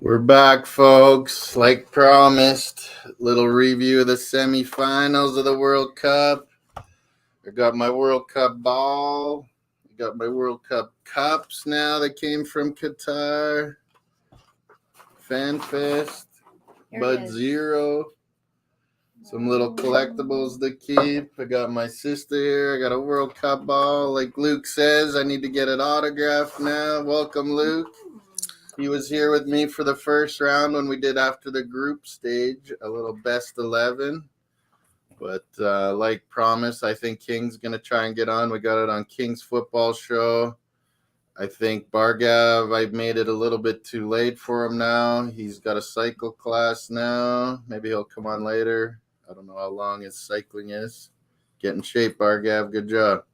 We're back, folks. Like promised, little review of the semifinals of the World Cup. I got my World Cup ball. I got my World Cup cups now that came from Qatar. FanFest, Bud Zero. Some little collectibles to keep. I got my sister here. I got a World Cup ball. Like Luke says, I need to get it autographed now. Welcome, Luke. He was here with me for the first round when we did after the group stage, a little best 11. But like promised, I think King's going to try and get on. We got it on King's football show. I think Bargav, I made it a little bit too late for him now. He's got a cycle class now. Maybe he'll come on later. I don't know how long his cycling is. Get in shape, Bargav. Good job.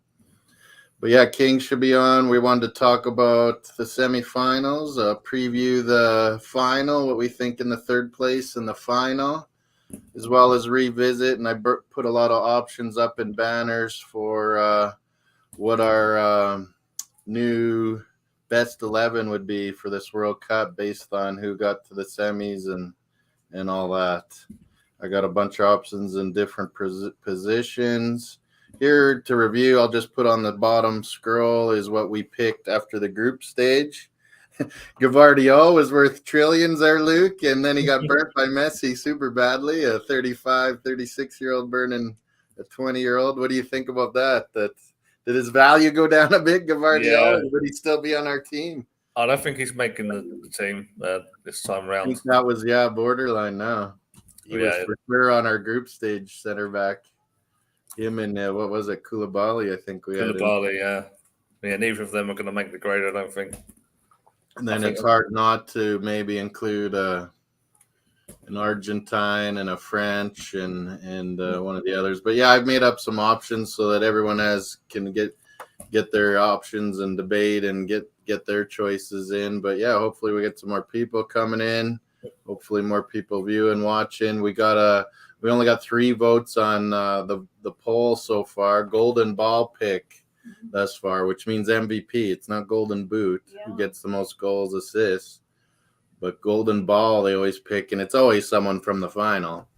But yeah, King should be on. We wanted to talk about the semifinals, preview the final, what we think in the third place in the final, as well as revisit. And I put a lot of options up in banners for what our new best 11 would be for this World Cup based on who got to the semis and all that. I got a bunch of options in different positions. Here to review, I'll just put on the bottom scroll is what we picked after the group stage. Gavardio was worth trillions there, Luke, and then he got burnt by Messi super badly, a 35, 36-year-old burning a 20-year-old. What do you think about that? Did his value go down a bit, Gavardio? Yeah. Would he still be on our team? I don't think he's making the team this time around. I think that was, borderline now. He was for sure on our group stage center back. Him and what was it, Koulibaly? I think we had. Koulibaly, yeah. Neither of them are going to make the grade, I don't think. And then it's hard not to maybe include an Argentine and a French and one of the others. But yeah, I've made up some options so that everyone can get their options and debate and get their choices in. But yeah, hopefully we get some more people coming in. Hopefully more people viewing, watching. We only got 3 votes on the poll so far. Golden ball pick thus far, which means MVP. It's not golden boot, who gets the most goals, assists. But golden ball they always pick, and it's always someone from the final.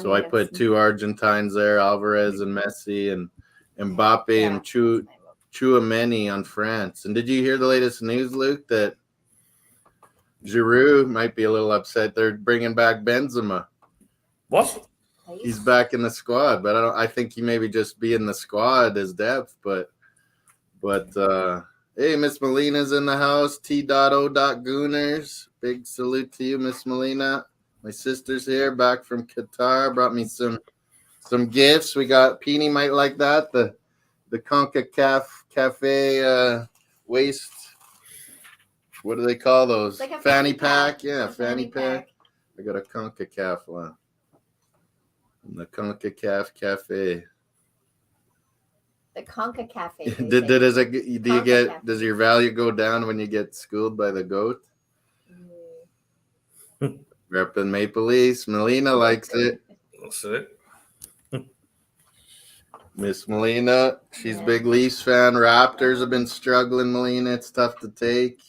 So I put 2 Argentines there, Alvarez and Messi, and Mbappe and Chouameni on France. And did you hear the latest news, Luke, that Giroud might be a little upset? They're bringing back Benzema. What? He's back in the squad, but I think he maybe just be in the squad as depth. But hey, Miss Molina's in the house. T.O.Gooners. Big salute to you, Miss Molina. My sister's here, back from Qatar. Brought me some gifts. We got Peony might like that. The CONCACAF Cafe waist. What do they call those? Like a fanny pack. Yeah, fanny pack. I got a CONCACAF one. The CONCACAF Cafe. The CONCACAF. Does your value go down when you get schooled by the goat? Repping Maple Leafs. Melina likes it. That's it. Miss Melina, she's a big Leafs fan. Raptors have been struggling, Melina. It's tough to take.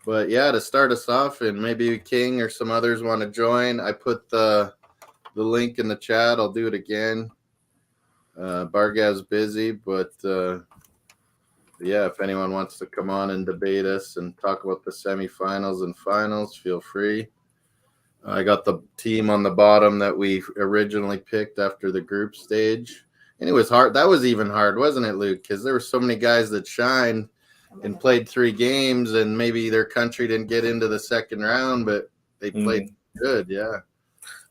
But yeah, to start us off, and maybe King or some others want to join, I put the link in the chat. I'll do it again. Bargav's busy, but yeah, if anyone wants to come on and debate us and talk about the semifinals and finals, feel free. I got the team on the bottom that we originally picked after the group stage. And it was hard. That was even hard, wasn't it, Luke? Because there were so many guys that shined and played 3 games, and maybe their country didn't get into the second round, but they played good, yeah.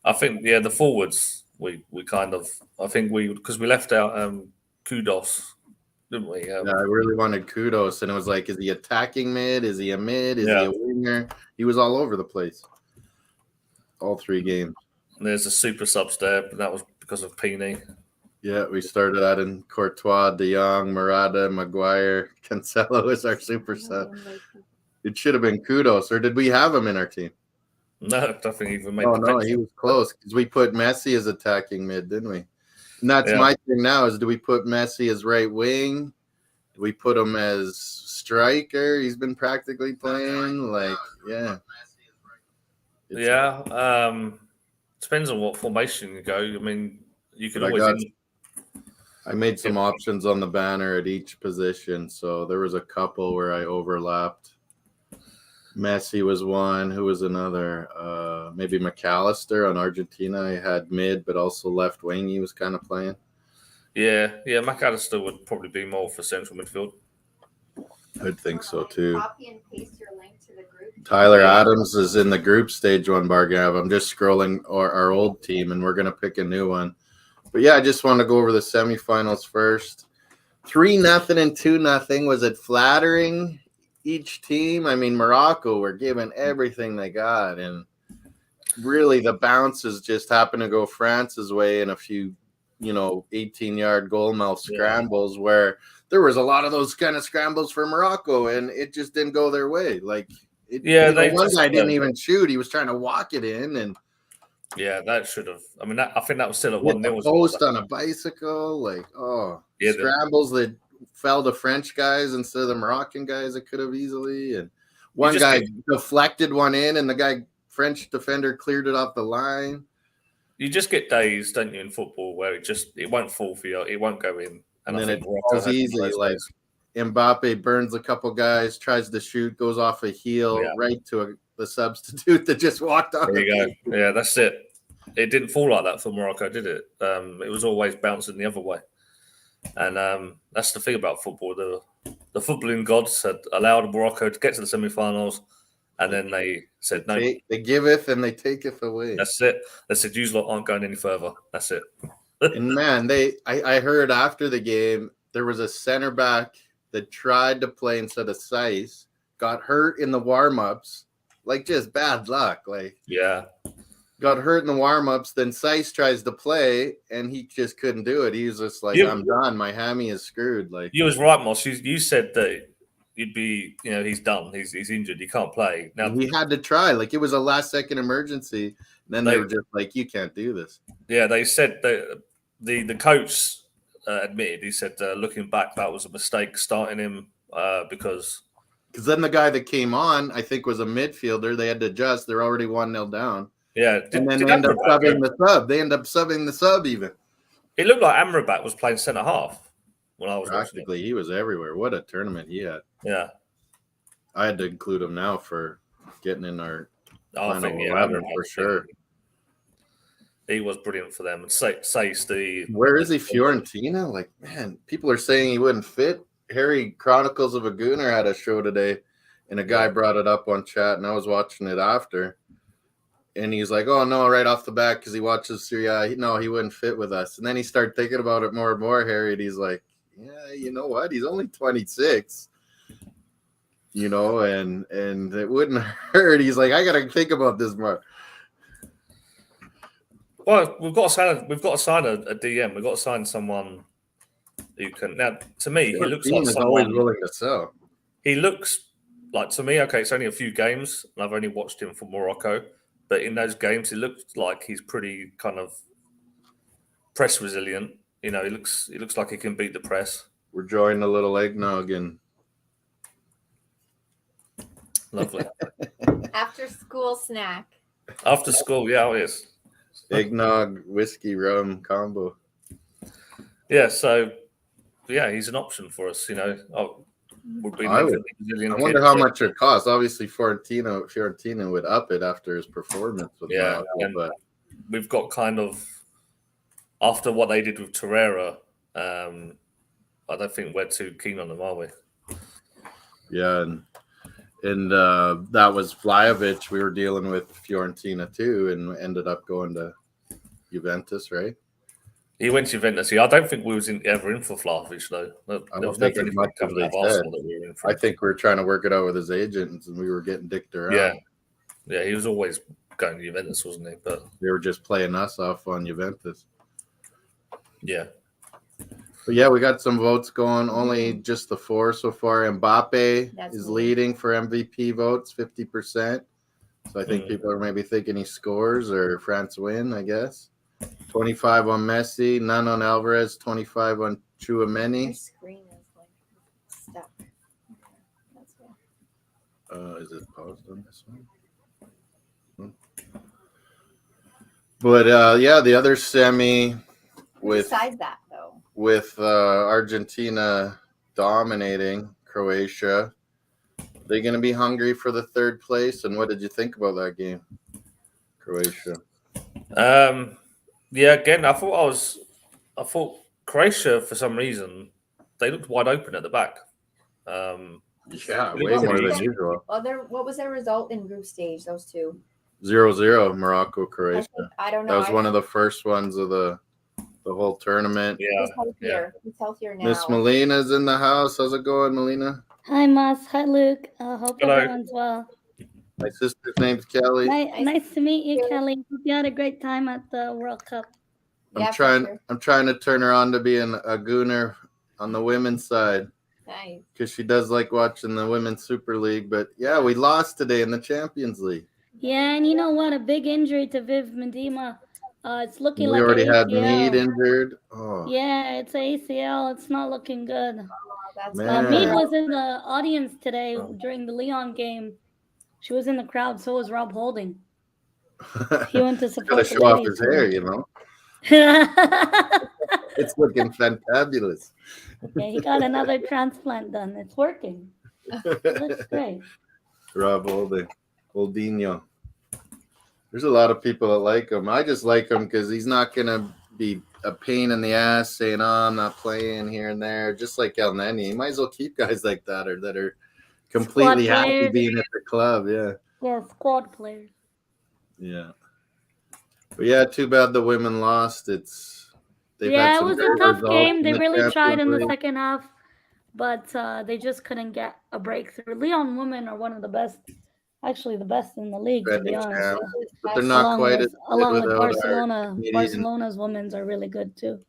I think, the forwards, because we left out Kudos, didn't we? Yeah, I really wanted Kudos, and it was like, is he attacking mid? Is he a mid? Is he a winger? He was all over the place. All 3 games. And there's a super subs there, but that was because of Peony. Yeah, we started out in Courtois, De Jong, Morata, Maguire. Cancelo is our super sub. It should have been Kudos, or did we have him in our team? No, I don't think he even made the picture. He was close because we put Messi as attacking mid, didn't we? And that's my thing now is, do we put Messi as right wing? Do we put him as striker? He's been practically playing. Like, yeah. Depends on what formation you go. I mean, you could But always. I made some options on the banner at each position, so there was a couple where I overlapped. Messi was one. Who was another? Maybe McAllister on Argentina. I had mid, but also left wing. He was kind of playing. Yeah. McAllister would probably be more for central midfield. I'd think so too. Copy and paste your link to the group. Tyler Adams is in the group stage one bar grab. I'm just scrolling our old team, and we're gonna pick a new one. But yeah, I just want to go over the semifinals first. 3-0 and 2-0. Was it flattering each team? I mean, Morocco were giving everything they got, and really the bounces just happened to go France's way in a few, 18-yard goal mouth scrambles where there was a lot of those kind of scrambles for Morocco, and it just didn't go their way. Like, one guy didn't even shoot; he was trying to walk it in, and that should have. I mean, I think that was still a 1-0. Post on a bicycle, scrambles that fell to French guys instead of the Moroccan guys. It could have easily, and one guy deflected one in, and the French defender cleared it off the line. You just get days, don't you, in football where it won't fall for you, it won't go in, and then it falls easy. Like Mbappe burns a couple guys, tries to shoot, goes off a heel right to the substitute that just walked on. There you go. Yeah, that's it. It didn't fall like that for Morocco, did it? It was always bouncing the other way, and that's the thing about football. The footballing gods had allowed Morocco to get to the semi-finals, and then they said no. They giveth and they taketh away. That's it. They said you lot aren't going any further. That's it. And man, I heard after the game there was a center back that tried to play instead of Saiss, got hurt in the warm-ups, like just bad luck. Got hurt in the warm-ups, then Saiss tries to play, and he just couldn't do it. He was just like, I'm done. My hammy is screwed. Like, you was right, Moss. You said that you'd be, he's done. He's injured. He can't play. Now he had to try. Like, it was a last-second emergency. And then they were just like, you can't do this. Yeah, they said that the coach admitted. He said, looking back, that was a mistake starting him because then the guy that came on, I think, was a midfielder. They had to adjust. They're already 1-0 down. Yeah, and then they end up subbing the sub. They end up subbing the sub even. It looked like Amrabat was playing centre half when I was practically. He was everywhere. What a tournament he had. Yeah, I had to include him now for getting in our final 11 for sure. He was brilliant for them. And Saiss where is he? Fiorentina? Like, man, people are saying he wouldn't fit. Harry Chronicles of a Gooner had a show today, and a guy brought it up on chat, and I was watching it after. And he's like, oh, no, right off the bat, because he watches Serie A. No, he wouldn't fit with us. And then he started thinking about it more and more, Harry, and he's like, yeah, you know what? He's only 26, and it wouldn't hurt. He's like, I got to think about this more. Well, we've got to sign a DM. We've got to sign someone who can. Now, to me, he looks like someone always willing to sell. He looks like, to me, okay, it's only a few games, and I've only watched him for Morocco. But in those games, it looks like he's pretty kind of press resilient. He looks like he can beat the press. We're enjoying a little eggnog and lovely after school snack. After school, yeah, it is. Eggnog, whiskey, rum combo. Yeah, so he's an option for us. I wonder how much it costs. Obviously, Fiorentina would up it after his performance. But we've got kind of after what they did with Torreira. I don't think we're too keen on them, are we? Yeah, and that was Vlahovic. We were dealing with Fiorentina too, and ended up going to Juventus, right? He went to Juventus. I don't think we was ever in for Vlahovic, though. There was never anything coming out of Arsenal that we were in for. I think we were trying to work it out with his agents, and we were getting dicked around. Yeah, he was always going to Juventus, wasn't he? But they were just playing us off on Juventus. Yeah. But yeah, we got some votes going. Only just the 4 so far. Mbappe is leading for MVP votes, 50%. So I think people are maybe thinking he scores or France win, I guess. 25 on Messi, none on Alvarez, 25 on Tchouaméni. Your screen is like stuck. Okay, that's is it paused on this one? But yeah, the other semi Who with decides that though? Argentina dominating Croatia. They going to be hungry for the third place. And what did you think about that game, Croatia? Yeah, again, I thought Croatia for some reason they looked wide open at the back. Yeah, It way was more pretty than easy. usual. What was their result in group stage? Those two. 0-0 Morocco, I Croatia. think I don't know. That was one of the first ones of the whole tournament. Yeah, He's healthier. He's healthier now. Miss Melina's in the house. How's it going, Melina? Hi, Moss. Hi, Luke. Hope Hello. everyone's well. My sister's name's Kelly. Nice to meet you, Kelly. Hope you had a great time at the World Cup. Yeah, I'm for trying. sure. I'm trying to turn her on to being a gooner on the women's side Nice. because she does like watching the Women's Super League. But yeah, we lost today in the Champions League. Yeah, and you know what? A big injury to Viv Medema. It's looking We like already an had ACL. Mead injured. Oh Yeah, it's ACL. It's not looking good. That's Man. Mead was in the audience today during the Leon game. She was in the crowd. So was Rob Holding. He went to gotta support the show off ladies his hair, you know. yeah, It's looking fantabulous. he got another transplant done. It's working. It looks great. Rob Holdinho. There's a lot of people that like him. I just like him because he's not gonna be a pain in the ass saying, "Oh, I'm not playing here and there." Just like El Neni, you might as well keep guys like that or that are completely Squad happy players. being at the club. Yeah, Yeah, squad players. yeah. But yeah, too bad the women lost. They've had Yeah, it some was a good tough results game. in They the really tried in the Champions League. second half, but they just couldn't get a breakthrough. Leon women are one of the best, actually the best in the league, to be Defending honest. champs, but they're not quite as good Along with without our Barcelona. Canadian. Barcelona's women's are really good too.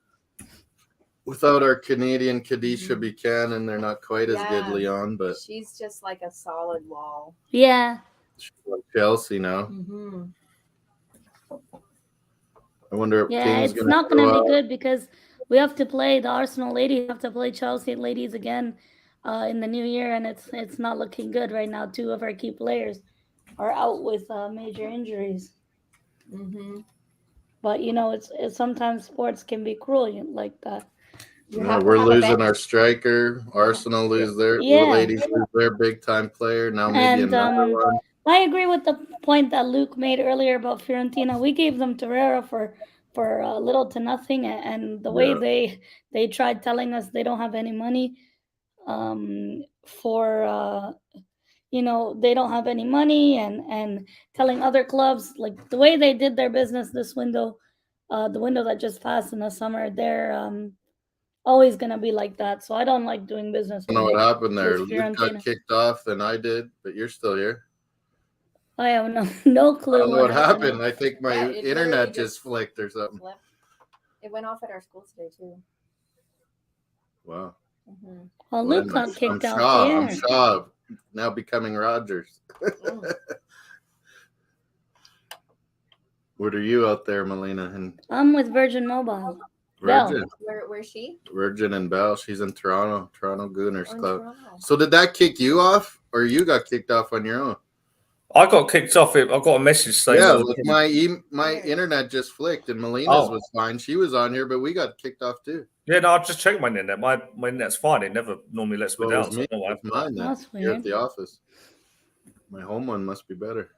Without our Canadian Kadisha Mhm. Buchanan, they're not quite as good, Yeah. Leon. But She's just like a solid wall. Yeah, she's on Chelsea now. Mm-hmm. I wonder if yeah, King's it's gonna not going go to out. be good because we have to play the Arsenal ladies, have to play Chelsea ladies again in the new year, and it's not looking good right now. Two of our key players are out with major injuries. Mm-hmm. But you know, it's sometimes sports can be cruel like that. No, we're losing our striker. Arsenal lose their Yeah. ladies lose their big time player. Now maybe And another one. I agree with the point that Luke made earlier about Fiorentina. We gave them Torreira for little to nothing, and the way they tried telling us they don't have any money, for you know, they don't have any money, and telling other clubs like the way they did their business this window, the window that just passed in the summer, they're always gonna be like that. So I don't like doing business. I don't know what happened there. with Luke got Fiorentina. kicked off than I did, but you're still here. I have no clue. I don't know what happened. I think my Yeah, it literally internet just just flicked or something. Flipped. It went off at our school today too. Wow. Mm-hmm. Well, Well, Luke I'm got kicked out Shaw. the I'm air. Shaw now becoming Rogers. Mm. What are you out there, Melina? And I'm with Virgin Mobile. Virgin. Where's she? Virgin and Bell. She's in Toronto Gooners Oh, in Club. Toronto. So did that kick you off, or you got kicked off on your own? I got kicked off. I got a message saying, Yeah, that look, my internet just flicked, and Melina's Oh. was fine. She was on here, but we got kicked off too. yeah, no, I've just checked my internet. My internet's fine. It never normally lets me Well, it down. was So I me. don't know what It's happened. mine then. That's Here at weird. the office. My home one must be better.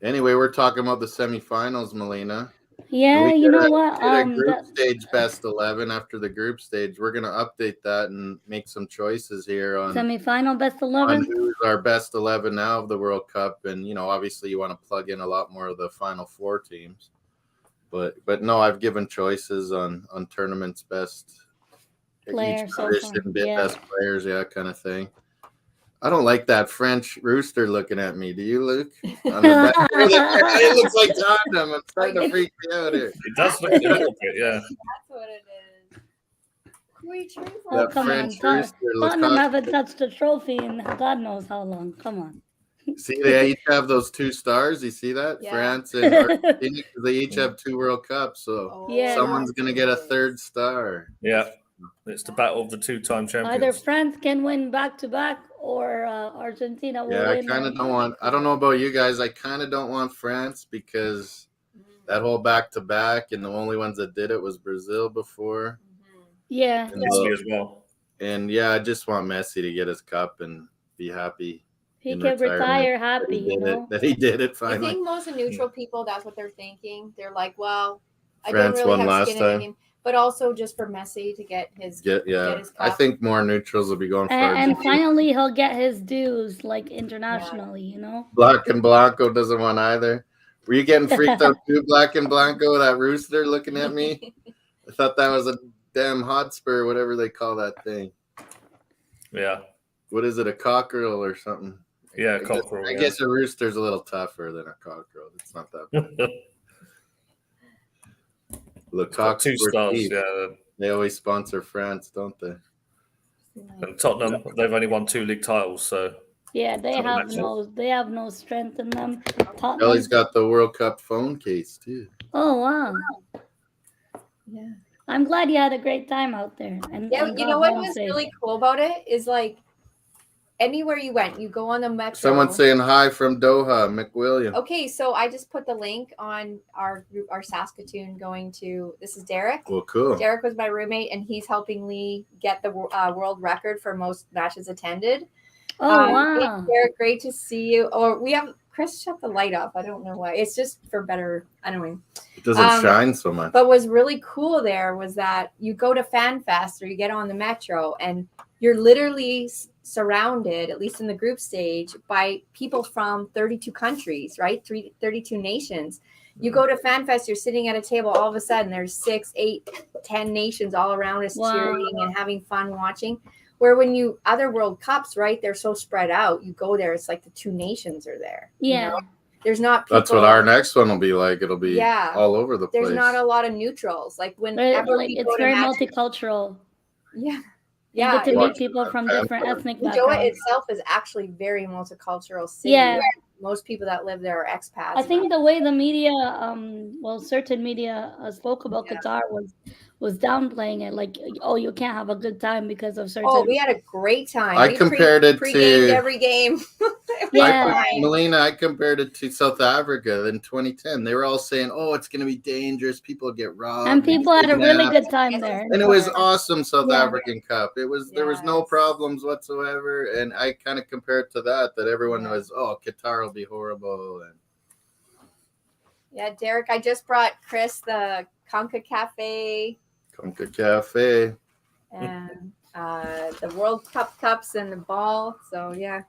Anyway, we're talking about the semifinals, Melina. Yeah, We you did know a- what? did a group stage best 11 after the group stage. We're gonna update that and make some choices here on Semifinal best on 11. who's our best 11 now of the World Cup. And you know, obviously, you want to plug in a lot more of the Final Four teams. But no, I've given choices on tournaments best Player each so position, far, bit yeah. best players, yeah, kind of thing. I don't like that French rooster looking at me. Do you, Luke? On the back. It looks like Tottenham. I'm starting to freak me out here. It does look a little bit, yeah. That's what it is. Who are you cheering for? Oh, That come on. French rooster. Tottenham Lukaku. haven't touched a trophy in God knows how long. Come on. See, they each have those 2 stars. You see that? Yeah. France and Argentina, 'cause they each have 2 World Cups. So Oh, Yeah. someone's going to get a 3rd star. Yeah. It's the battle of the two-time champions. Either France can win back to back or Argentina will Yeah, I win. kind of don't want. I don't know about you guys. I kind of don't want France because that whole back-to-back, and the only ones that did it was Brazil before. Yeah. And, Messi as well. and yeah, I just want Messi to get his cup and be happy. He in can retirement retire that happy, he you did know. it. That he did it I finally. think most neutral people, that's what they're thinking. They're like, well, I France don't really won have last skin in the time. game. But also just for Messi to get his Yeah, his I cup. think more neutrals will be going for And Argentina. finally, he'll get his dues, like internationally, you know. Black and Blanco doesn't want either. Were you getting freaked out too, Black and Blanco? That rooster looking at me. I thought that was a damn Hotspur, whatever they call that thing. Yeah. What is it, a cockerel or something? Yeah, cockerel. I guess a rooster's a little tougher than a cockerel. It's not that bad. Yeah. Look, Got 2 stars. Yeah. They always sponsor France, don't they? And Tottenham, they've only won 2 league titles, so Yeah, they Tottenham have no strength in them. Kelly's got the World Cup phone case too. Oh wow. Yeah. I'm glad you had a great time out there. And Yeah, and you got know what home was safe. really cool about it is like anywhere you went, you go on the metro. Someone saying hi from Doha, McWilliam. Okay, so I just put the link on our group, our Saskatoon going to. This is Derek. Well, cool. Derek was my roommate, and he's helping Lee get the world record for most matches attended. Oh wow. Derek, great to see you. Or we have Chris shut the light off. I don't know why. It's just for better. I don't know. It doesn't shine so much. But what's really cool there was that you go to FanFest or you get on the metro, and you're literally surrounded, at least in the group stage, by people from 32 countries, right? 32 nations. You go to FanFest, you're sitting at a table, all of a sudden there's 6, 8, 10 nations all around us cheering and having fun watching. Where when you other World Cups, right, they're so spread out. You go there, it's like the 2 nations are there. Yeah. You know? There's not people, That's what our next one will be like. It'll be all over the place. There's not a lot of neutrals. Like whenever like it's very multicultural. Yeah. You get to meet people from different ethnic backgrounds. Joa itself is actually very multicultural city. Yeah. Most people that live there are expats. I think the way the media, certain media spoke about Qatar was downplaying it, like, oh, you can't have a good time because of certain. Oh, we had a great time. I compared it to every game. Melina, I compared it to South Africa in 2010. They were all saying, "Oh, it's going to be dangerous. People get robbed." And people had a really good time there. And it was awesome, South African Cup. It was there was no problems whatsoever. And I kind of compared to that everyone was, "Oh, Qatar will be horrible." And yeah, Derek, I just brought Chris the Conca Cafe. Conca Cafe. And the World Cup cups and the ball. So yeah,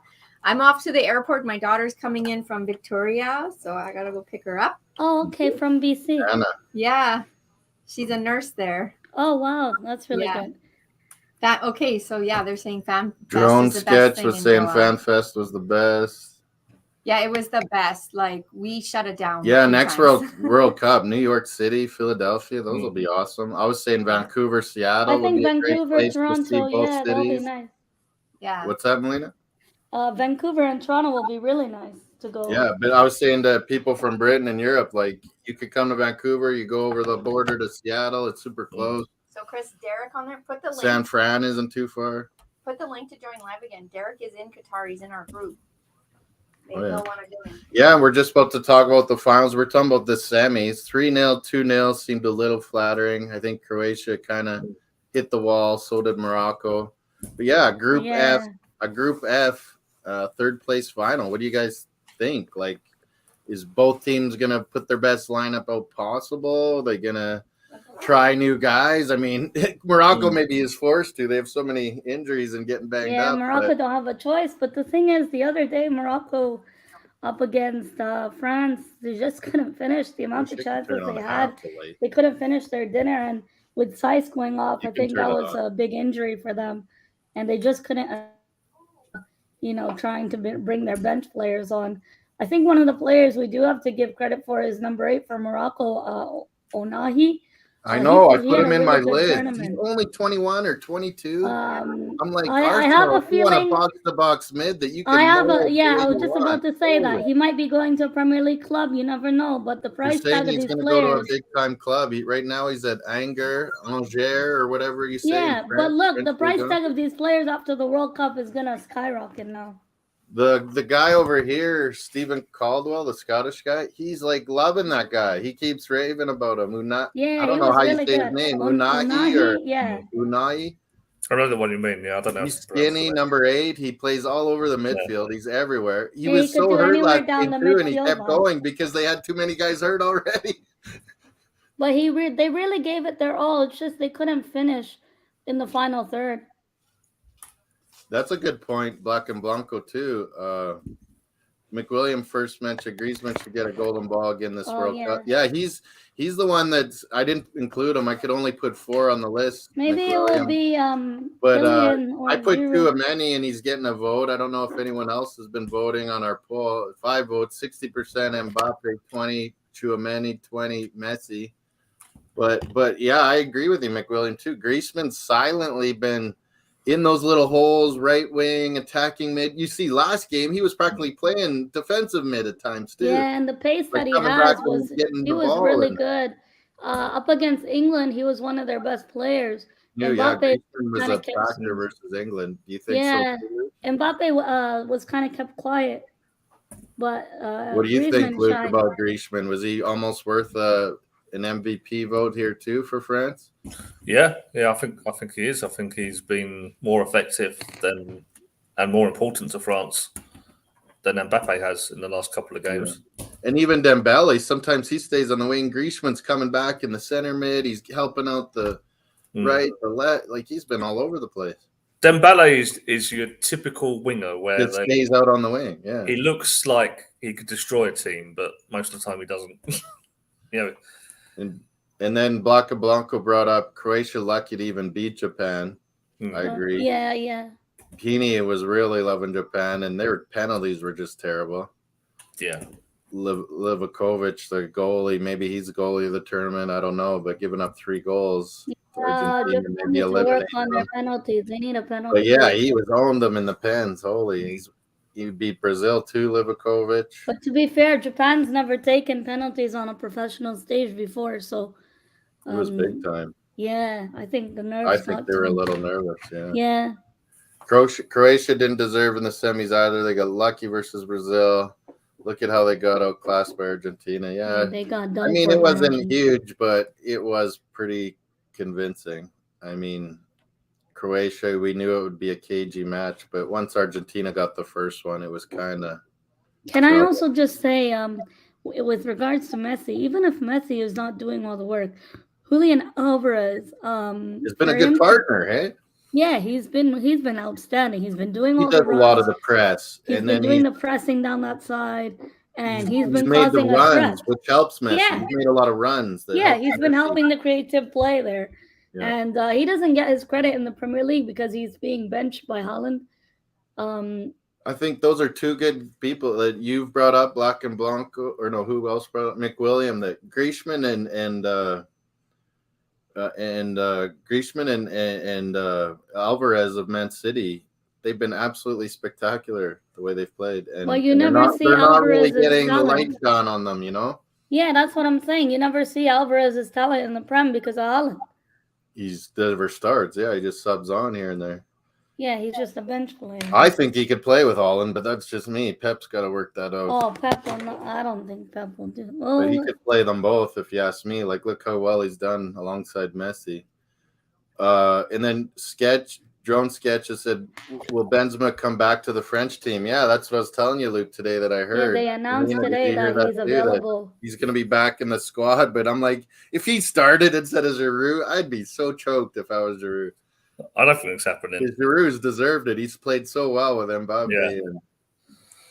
I'm off to the airport. My daughter's coming in from Victoria, so I gotta go pick her up. Oh, okay, from BC. Anna. Yeah, she's a nurse there. Oh wow, that's really good. So yeah, they're saying FanFest. Drone Sketch was saying FanFest was the best. Yeah, it was the best. Like we shut it down. Yeah, next World Cup, New York City, Philadelphia, those will be awesome. I was saying Vancouver, Seattle. I think Vancouver, Toronto, yeah, that'll be nice. Yeah. What's that, Melina? Vancouver and Toronto will be really nice to go. Yeah, but I was saying to people from Britain and Europe, like you could come to Vancouver, you go over the border to Seattle, it's super close. So Chris, Derek on there, put the link. San Fran isn't too far. Put the link to join live again. Derek is in Qatar. He's in our group. Yeah, we're just about to talk about the finals. We're talking about the semis. 3-0, 2-0 seemed a little flattering. I think Croatia kind of hit the wall. So did Morocco. But yeah, Group F, third place final. What do you guys think? Like, is both teams gonna put their best lineup out possible? Are they gonna try new guys? I mean, Morocco maybe is forced to. They have so many injuries and getting banged up. Yeah, Morocco don't have a choice. But the thing is, the other day, Morocco up against France, they just couldn't finish the amount of chances they had. They couldn't finish their dinner. And with Sice going off, I think that was a big injury for them. And they just couldn't, trying to bring their bench players on. I think one of the players we do have to give credit for is number 8 for Morocco, Onahi. I know. I He put had him a in my really good list. He's tournament. only 21 or 22. I'm like, I have Arsenal, a if you want a feeling. box-to-box mid that you I can have mold a the yeah. way I was you just want, about to say totally. that he might be going to a Premier League club. You never know. But the They're price saying tag of he's these going to go to a players. big-time club. Right now, he's at Angers or whatever you say. Yeah, in but France, look, French the price Ligue 1. tag of these players after the World Cup is gonna skyrocket now. The guy over here, Stephen Caldwell, the Scottish guy, he's like loving that guy. He keeps raving about him. Yeah, I don't he know was how really you say his good. name. Unai or yeah. Unai. I know the one you mean. Yeah, I don't know. He's skinny, number 8. He plays all over the midfield. He's everywhere. He Yeah, was he could so do hurt anywhere last down game the too, and he midfield, kept man. going because they had too many guys hurt already. But they really gave it their all. It's just they couldn't finish in the final third. That's a good point, Black and Blanco too. McWilliam first mentioned Griezmann should get a golden ball again this World Cup. Yeah, he's the one that's I didn't include him. I could only put 4 on the list. Maybe McWilliam. it will be But Kylian or I put Giroud. Tchouaméni and he's getting a vote. I don't know if anyone else has been voting on our poll. 5 votes, 60% Mbappe, 20 Tchouaméni, 20 Messi. But yeah, I agree with you, McWilliam too. Griezmann's silently been in those little holes, right wing, attacking mid. You see, last game he was practically playing defensive mid at times too. Yeah, and the pace that he coming has back and was getting he the was ball really and- good. Up against England, he was one of their best players. Yeah, Mbappe Griezmann was kinda a kept- factor versus England. Do you think Yeah, so too? Mbappe was kind of kept quiet, but What do you Griezmann think, Luke, shined. about Griezmann? Was he almost worth an MVP vote here too for France? Yeah, I think he is. I think he's been more effective than and more important to France than Mbappe has in the last couple of games. Yeah. And even Dembele, sometimes he stays on the wing. Griezmann's coming back in the center mid. He's helping out the right, the left. Like he's been all over the place. Dembele is your typical winger where It stays out on the wing. Yeah, he looks like he could destroy a team, but most of the time he doesn't. And then Blanco brought up Croatia lucky to even beat Japan. I agree. Yeah. Heaney was really loving Japan, and their penalties were just terrible. Yeah. Livakovic, the goalie, maybe he's the goalie of the tournament. I don't know, but giving up 3 goals. Japan needs to work on their penalties. They need a penalty. But yeah, he was owned them in the pens. Holy, he beat Brazil too, Livakovic. But to be fair, Japan's never taken penalties on a professional stage before, so it was big time. Yeah, I think the nerves. I think they were a little nervous. Yeah. Yeah. Croatia didn't deserve in the semis either. They got lucky versus Brazil. Look at how they got outclassed by Argentina. Yeah, they got done. I mean, it wasn't huge, but it was pretty convincing. I mean, Croatia, we knew it would be a cagey match, but once Argentina got the first one, it was kind of. Can I also just say, with regards to Messi, even if Messi is not doing all the work, Julian Alvarez has been a good partner, hey? Yeah, he's been outstanding. He's been doing all the runs. A lot of the press. He's been doing the pressing down that side, and he's been made causing the runs, a which helps Messi. Yeah. He's made a lot of runs. He's been helping the creative play there. Yeah. And he doesn't get his credit in the Premier League because he's being benched by Haaland. I think those are 2 good people that you've brought up, Black and Blanco, or no, who else brought up? McWilliam, that Griezmann and Alvarez of Man City. They've been absolutely spectacular the way they've played. And well, you never see Alvarez's not really getting talent. the light shone on them, you know? Yeah, that's what I'm saying. You never see Alvarez's talent in the Prem because of Haaland. He's never starts. Yeah, he just subs on here and there. Yeah, he's just a bench player. I think he could play with Haaland, but that's just me. Pep's got to work that out. Oh, Pep will not. I don't think Pep will do. But he could play them both, if you ask me. Like, look how well he's done alongside Messi. And then Drone Sketch has said, will Benzema come back to the French team? Yeah, that's what I was telling you, Luke, today that I heard. Yeah, they announced today that he's available. He's going to be back in the squad, but I'm like, if he started instead of Giroud, I'd be so choked if I was Giroud. I don't think it's happening. Giroud's deserved it. He's played so well with Mbappe and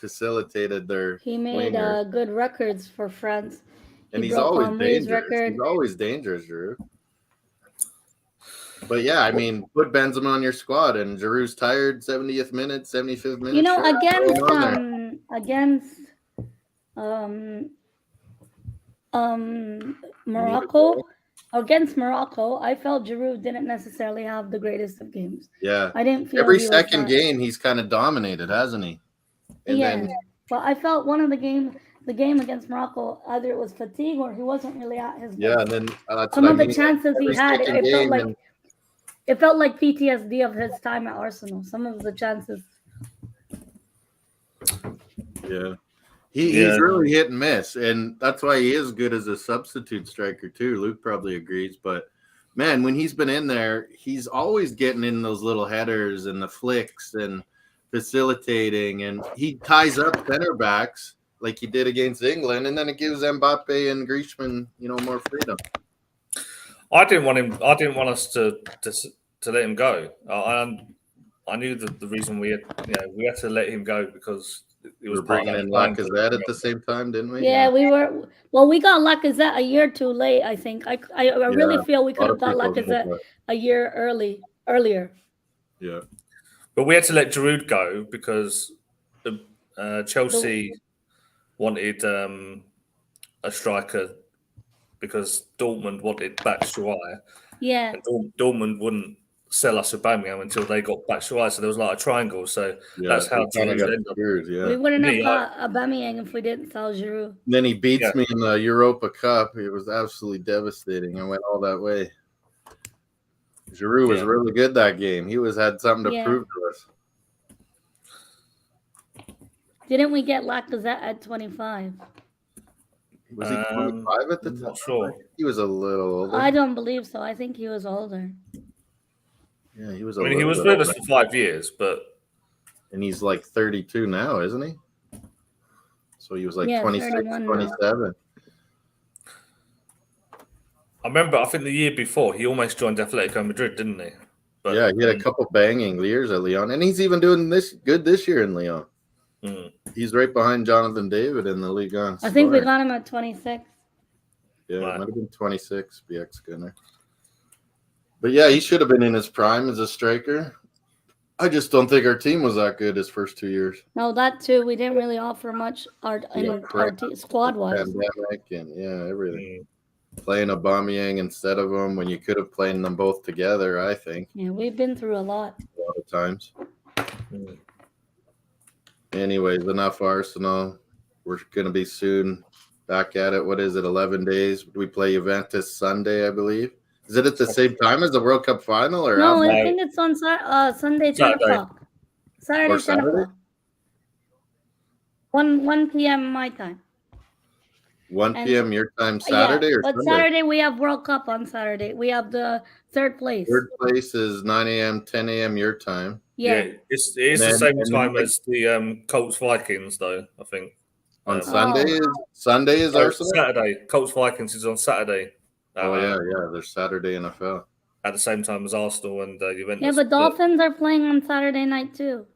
facilitated their. He made good records for France. And he's always dangerous. He's always dangerous, Giroud. But yeah, I mean, put Benzema on your squad, and Giroud's tired. 70th minute, 75th minute. You know, against Morocco, against Morocco, I felt Giroud didn't necessarily have the greatest of games. Yeah. I didn't feel Every he was second that- game, he's kind of dominated, hasn't he? And yeah, then but I felt one of the game against Morocco, either it was fatigue or he wasn't really at his best. yeah, and then that's Some what of I the mean. chances he Every had, second it felt game, like and it felt like PTSD of his time at Arsenal. Some of the chances. yeah. Yeah. He's really hit and miss, and that's why he is good as a substitute striker too. Luke probably agrees, but man, when he's been in there, he's always getting in those little headers and the flicks and facilitating, and he ties up center backs like he did against England, and then it gives Mbappe and Griezmann, more freedom. I didn't want us to let him go. I knew that the reason we had to let him go because it was We're bringing in Lacazette at the same time, didn't we? Yeah, we were. Well, we got Lacazette a year too late. I think. I really feel we could have got Lacazette a year earlier. Yeah. But we had to let Giroud go because Chelsea wanted a striker because Dortmund wanted Batshuayi. Yeah. And Dortmund wouldn't sell us Aubameyang until they got Batshuayi, so there was like a triangle. So that's how Giroud ended up. Yeah. We wouldn't have got Aubameyang if we didn't sell Giroud. Then he beats me in the Europa Cup. It was absolutely devastating. I went all that way. Giroud was really good that game. He had something to prove to us. Didn't we get Lacazette at 25? Was he 25 at the time? Not sure. He was a little older. I don't believe so. I think he was older. Yeah, he was. He was with us for 5 years, and he's like 32 now, isn't he? So he was like 26, 27. I remember. I think the year before he almost joined Atletico Madrid, didn't he? But, yeah, he had a couple banging years at Lyon, and he's even doing good this year in Lyon. He's right behind Jonathan David in the Ligue 1. I think we got him at 26. Yeah, it might have been 26, BX Gunner. But yeah, he should have been in his prime as a striker. I just don't think our team was that good his first 2 years. No, that too. We didn't really offer much squad-wise. Pandemic and everything. Playing Aubameyang instead of him when you could have played them both together, I think. Yeah, we've been through a lot of times. Anyways, enough Arsenal. We're going to be soon back at it. What is it, 11 days? We play Juventus Sunday, I believe. Is it at the same time as the World Cup final? Or no, I think it's on Sunday, 10 o'clock. Saturday, 10 o'clock. 1 p.m. my time. 1 p.m. your time Saturday or but Sunday? Saturday, we have World Cup on Saturday. We have the third place. Third place is 9 a.m., 10 a.m. your time. Yeah, it's the same time as the Colts Vikings, though, I think. On Sunday is Arsenal? Saturday. Colts Vikings is on Saturday. There's Saturday NFL. At the same time as Arsenal and Juventus. Yeah, but Dolphins are playing on Saturday night too.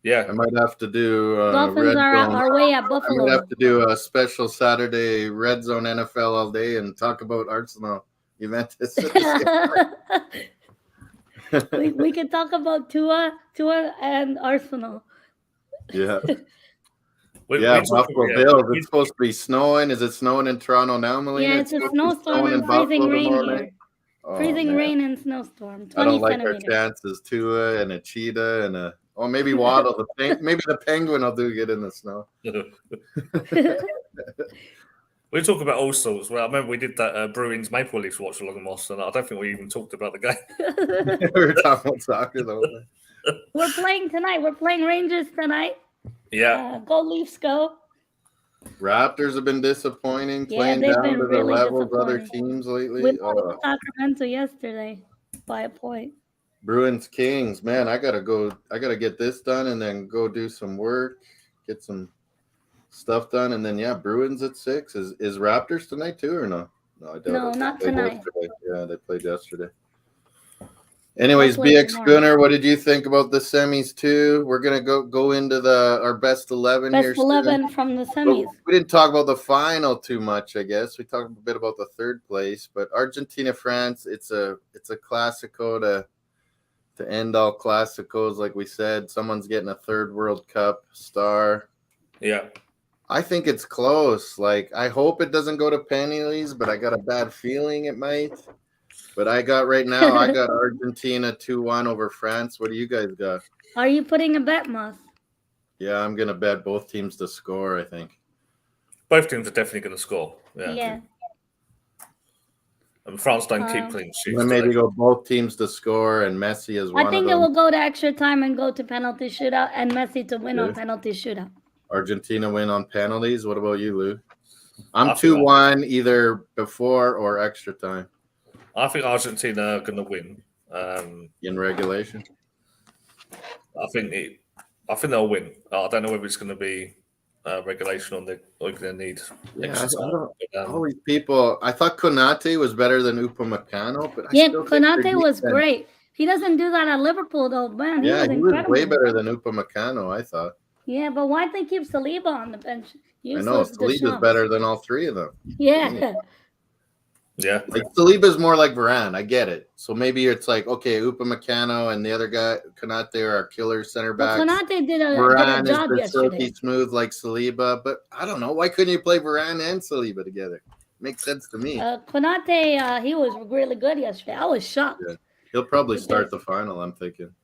Yeah. I might have to do Dolphins are away at Buffalo. I might have to do a special Saturday Red Zone NFL all day and talk about Arsenal Juventus. we could talk about Tua and Arsenal. Yeah. Buffalo Bills. It's supposed to be snowing. Is it snowing in Toronto now, Melina? Yeah, it's a snowstorm and freezing rain here. Freezing rain and snowstorm. 20 I don't like our chances. Tua and a cheetah and maybe Waddle. Maybe the penguin will get in the snow. We talk about all sorts. Well, I remember we did that Bruins Maple Leafs watch along the Moss, and I don't think we even talked about the game. We were talking about soccer though. We're playing tonight. We're playing Rangers tonight. Yeah. Go Leafs, go. Raptors have been disappointing, playing down to the level of other teams lately. We played Sacramento yesterday by a point. Bruins Kings, man, I gotta get this done and then go do some work, get some stuff done, and then Bruins at 6. Is Raptors tonight too or no? No, I doubt no, it. not tonight. Yesterday. Yeah, they played yesterday. Anyways, BX Gunner, what did you think about the semis too? We're gonna go into our best 11 here. Best 11 from the semis. But we didn't talk about the final too much, I guess. We talked a bit about the third place, but Argentina France, it's a Classico to end all Classicos, like we said. Someone's getting a third World Cup star. Yeah. I think it's close. Like, I hope it doesn't go to penalties, but I got a bad feeling it might. But I got Argentina 2-1 over France. What do you guys got? Are you putting a bet, Moss? Yeah, I'm gonna bet both teams to score, I think. Both teams are definitely going to score. Yeah. And France don't keep clean sheets. Then maybe go both teams to score and Messi is one I think of it them. will go to extra time and go to penalty shootout and Messi to win on penalty shootout. Argentina win on penalties. What about you, Lou? I'm 2-1 either before or extra time. I think Argentina are going to win. In regulation? I think they'll win. I don't know whether it's going to be regulation or they're going to need extra time. All these people, I thought Konate was better than Upamecano, but Konate was great. He doesn't do that at Liverpool, though, man. He was way better than Upamecano, I thought. Yeah, but why'd they keep Saliba on the bench? I know Saliba's better than all three of them. Yeah. Yeah. Like Saliba's more like Varane. I get it. So maybe it's like, okay, Upamecano and the other guy, Konate, are our killer center backs. Konate did a job yesterday. Silky smooth like Saliba, but I don't know. Why couldn't you play Varane and Saliba together? Makes sense to me. Konate, he was really good yesterday. I was shocked. Yeah. He'll probably start the final, I'm thinking.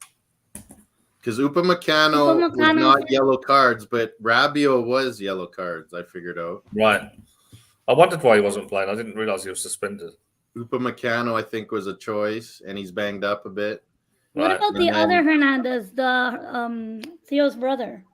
Because Upamecano was not yellow cards, but Rabiot was yellow cards, I figured out. Right. I wondered why he wasn't playing. I didn't realize he was suspended. Upamecano, I think, was a choice, and he's banged up a bit. What about the other Hernandez, the Theo's brother?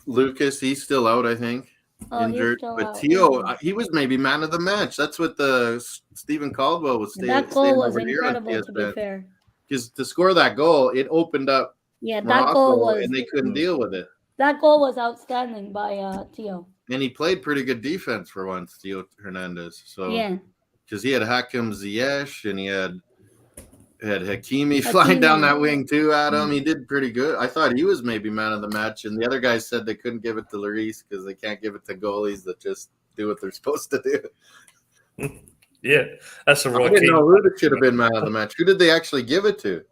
Lucas, he's still out, I think. Injured. But Theo, he was maybe man of the match. That's what the Stephen Caldwell was saying. That goal was incredible, to be fair. Because to score that goal, it opened up that goal was, and they couldn't deal with it. That goal was outstanding by Theo. And he played pretty good defense for once, Theo Hernandez. So because he had Hakim Ziyech and he had Hakimi flying down that wing too at him. He did pretty good. I thought he was maybe man of the match. And the other guys said they couldn't give it to Lloris because they can't give it to goalies that just do what they're supposed to do. Yeah, that's a I didn't know who should have been man of the match. Who did they actually give it to?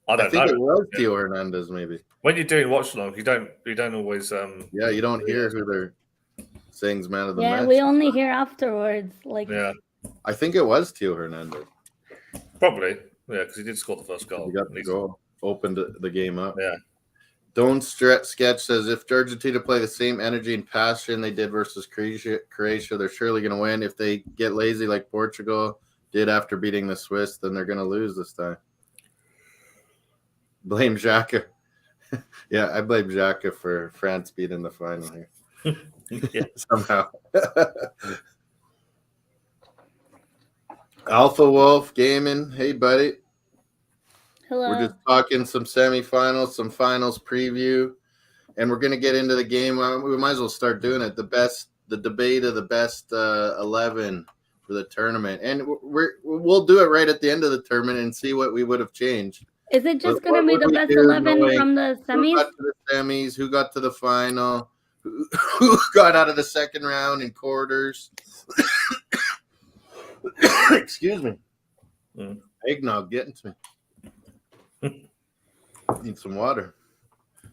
I think it was Theo Hernandez, maybe. When you're doing watch along, you don't always you don't hear who they're saying's man of the match. Yeah, we only hear afterwards. I think it was Theo Hernandez. Probably, because he did score the first goal. He got the goal, opened the game up. Yeah. Don't Sketch says if Argentina play the same energy and passion they did versus Croatia, they're surely going to win. If they get lazy like Portugal did after beating the Swiss, then they're going to lose this time. Blame Xhaka. Yeah, I blame Xhaka for France beating the final here. Somehow. Alpha Wolf Gaming. Hey, buddy. Hello. We're just talking some semifinals, some finals preview, and we're going to get into the game. We might as well start doing it. The debate of the best 11 for the tournament. And we'll do it right at the end of the tournament and see what we would have changed. Is it just going to be the best 11 from the semis? Who got to the semis? Who got to the final? Who got out of the second round in quarters? Excuse me. Eggnog getting to me. Need some water.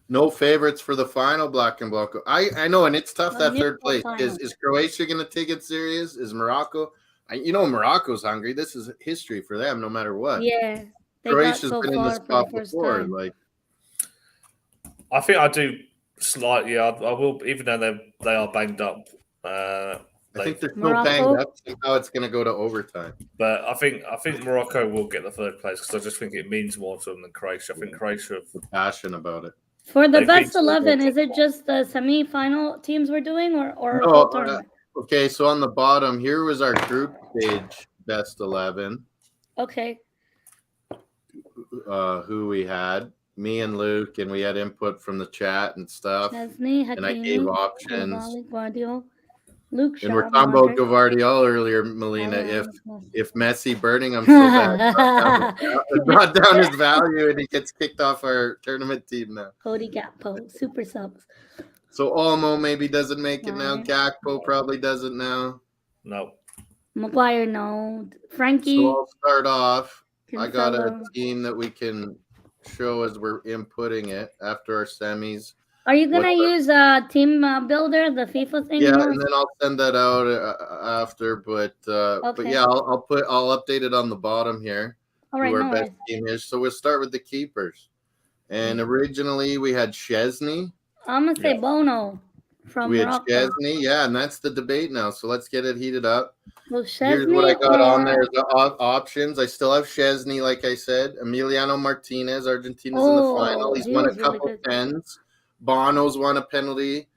No favorites for the final, Black and Blanco. I know, and it's tough that third place. Is Croatia going to take it serious? Is Morocco? Morocco's hungry. This is history for them, no matter what. Yeah. Croatia's been in this spot before. I think I do slightly. I will, even though they are banged up. I think they're still banged up. Now it's going to go to overtime. But I think Morocco will get the third place because I just think it means more to them than Croatia. I think Croatia have passion about it. For the best 11, is it just the semi-final teams we're doing, or whole tournament? Okay, so on the bottom here was our group stage best 11. Okay. Who we had, me and Luke, and we had input from the chat and stuff. Chesney, and I gave options. Luke, and we're talking about Gavardiol earlier, Melina. If Messi burning him so bad, brought down his value, and he gets kicked off our tournament team now. Cody Gakpo, super subs. So Olmo maybe doesn't make it now. Gakpo probably doesn't now. No. Maguire, no. Frankie. So I'll start off. I got a team that we can show as we're inputting it after our semis. Are you gonna What's that? use Team Builder, the FIFA thing? Yeah, No? and then I'll send that out after. But Okay. yeah, I'll update it on the bottom here. All Who right, our no best worries. team is. So we'll start with the keepers. And originally we had Chesney. I'm gonna say Yeah. Bono from We had Morocco. Chesney, yeah, and that's the debate now. So let's get it heated up. Well, Here's what I Chesney got on or there: the options. I still have Chesney, like I said. Emiliano Martinez, Argentina's in the final. He's he won a was really couple good. pens. Bono's won a penalty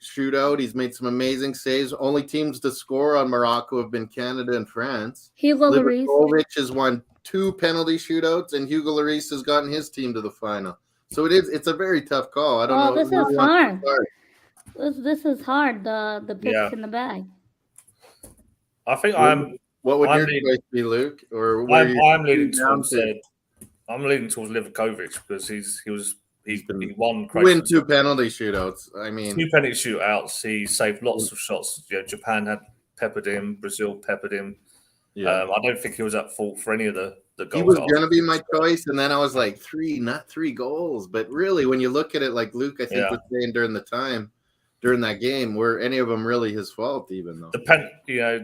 shootout. He's made some amazing saves. Only teams to score on Morocco have been Canada and France. Hugo Lloris. Livakovic has won 2 penalty shootouts, and Hugo Lloris has gotten his team to the final. So it's a very tough call. I don't know. This who is wants to hard. start. This is hard. The picks Yeah. in the bag. I think What would I'm your leaning- choice be, Luke? Or where I'm leaning down towards to? I'm leaning towards Livakovic because he won Win Croatia's 2 penalty shootouts. I mean, 2 penalty shootouts. He saved lots of shots. You know, Japan had peppered him, Brazil peppered him. yeah. I don't think he was at fault for any of the goals. He was going to be my choice, and then I was like, not 3 goals. But really, when you look at it, like Luke, I think was saying during that game, were any of them really his fault? Even though the penalty, I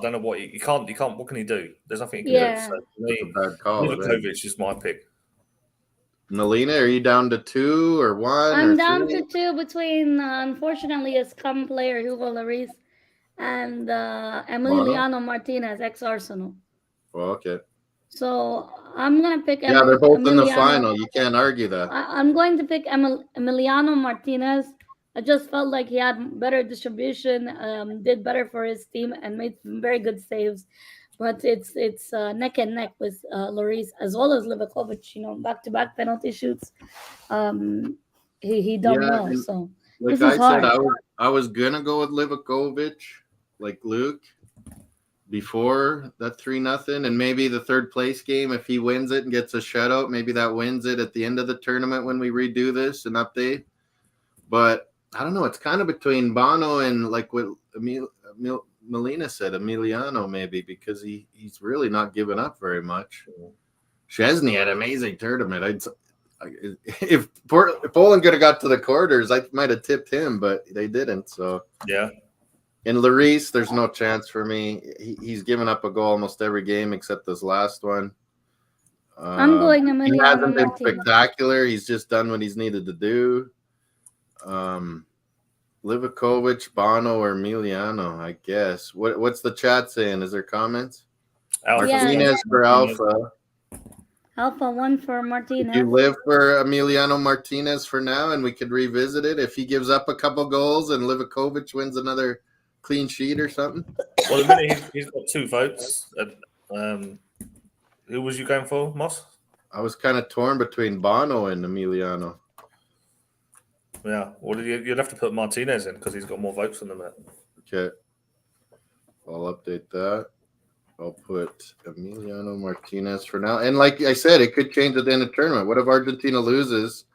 don't know what he can't. What can he do? There's nothing he can do. So for it's a me, bad call. Livakovic is my pick. Melina, are you down to 2 or 1? I'm or down 3? to 2 between, unfortunately, a scum player Hugo Lloris and Emiliano Martinez, ex-Arsenal. Oh, okay. So I'm gonna pick. Yeah, they're both in the Emiliano. final. You can't argue that. I'm going to pick Emiliano Martinez. I just felt like he had better distribution, did better for his team, and made some very good saves. But it's neck and neck with Lloris as well as Livakovic. You know, back-to-back penalty shoots. He done well. and So like this is hard. I was gonna go with Livakovic, like Luke, before that 3-0, and maybe the third place game, if he wins it and gets a shutout, maybe that wins it at the end of the tournament when we redo this and update. But I don't know. It's kind of between Bono and like what Melina said, Emiliano maybe, because he's really not giving up very much. Chesney had an amazing tournament. If Poland could have got to the quarters, I might have tipped him, but they didn't. So yeah. And Lloris, there's no chance for me. He's given up a goal almost every game except this last one. I'm going Emiliano He hasn't been Martinez. spectacular. He's just done what he's needed to do. Livakovic, Bono, or Emiliano, I guess. What's the chat saying? Is there comments? Alpha. Martinez for Alpha. Alpha 1 for Martinez. You live for Emiliano Martinez for now, and we could revisit it if he gives up a couple goals and Livakovic wins another clean sheet or something. Well, the minute he's got 2 votes. Who was you going for, Moss? I was kind of torn between Bono and Emiliano. Yeah, well, you'd have to put Martinez in because he's got more votes than them. Okay. I'll update that. I'll put Emiliano Martinez for now. And like I said, it could change at the end of the tournament. What if Argentina loses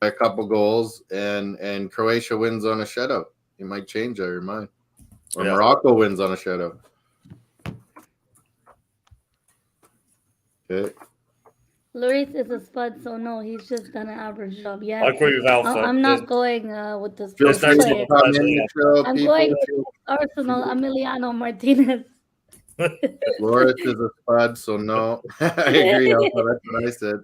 by a couple goals and Croatia wins on a shutout? It might change our mind. Or Morocco wins on a shutout. Okay. Lloris is a spud, so no, he's just done an average job. Yeah, I agree with Alpha. I'm not going with this. Feel There's no free team to come in the show, I'm people. going Arsenal, Emiliano Martinez. Loris is a spud, so no. I agree, Alpha. That's what I said.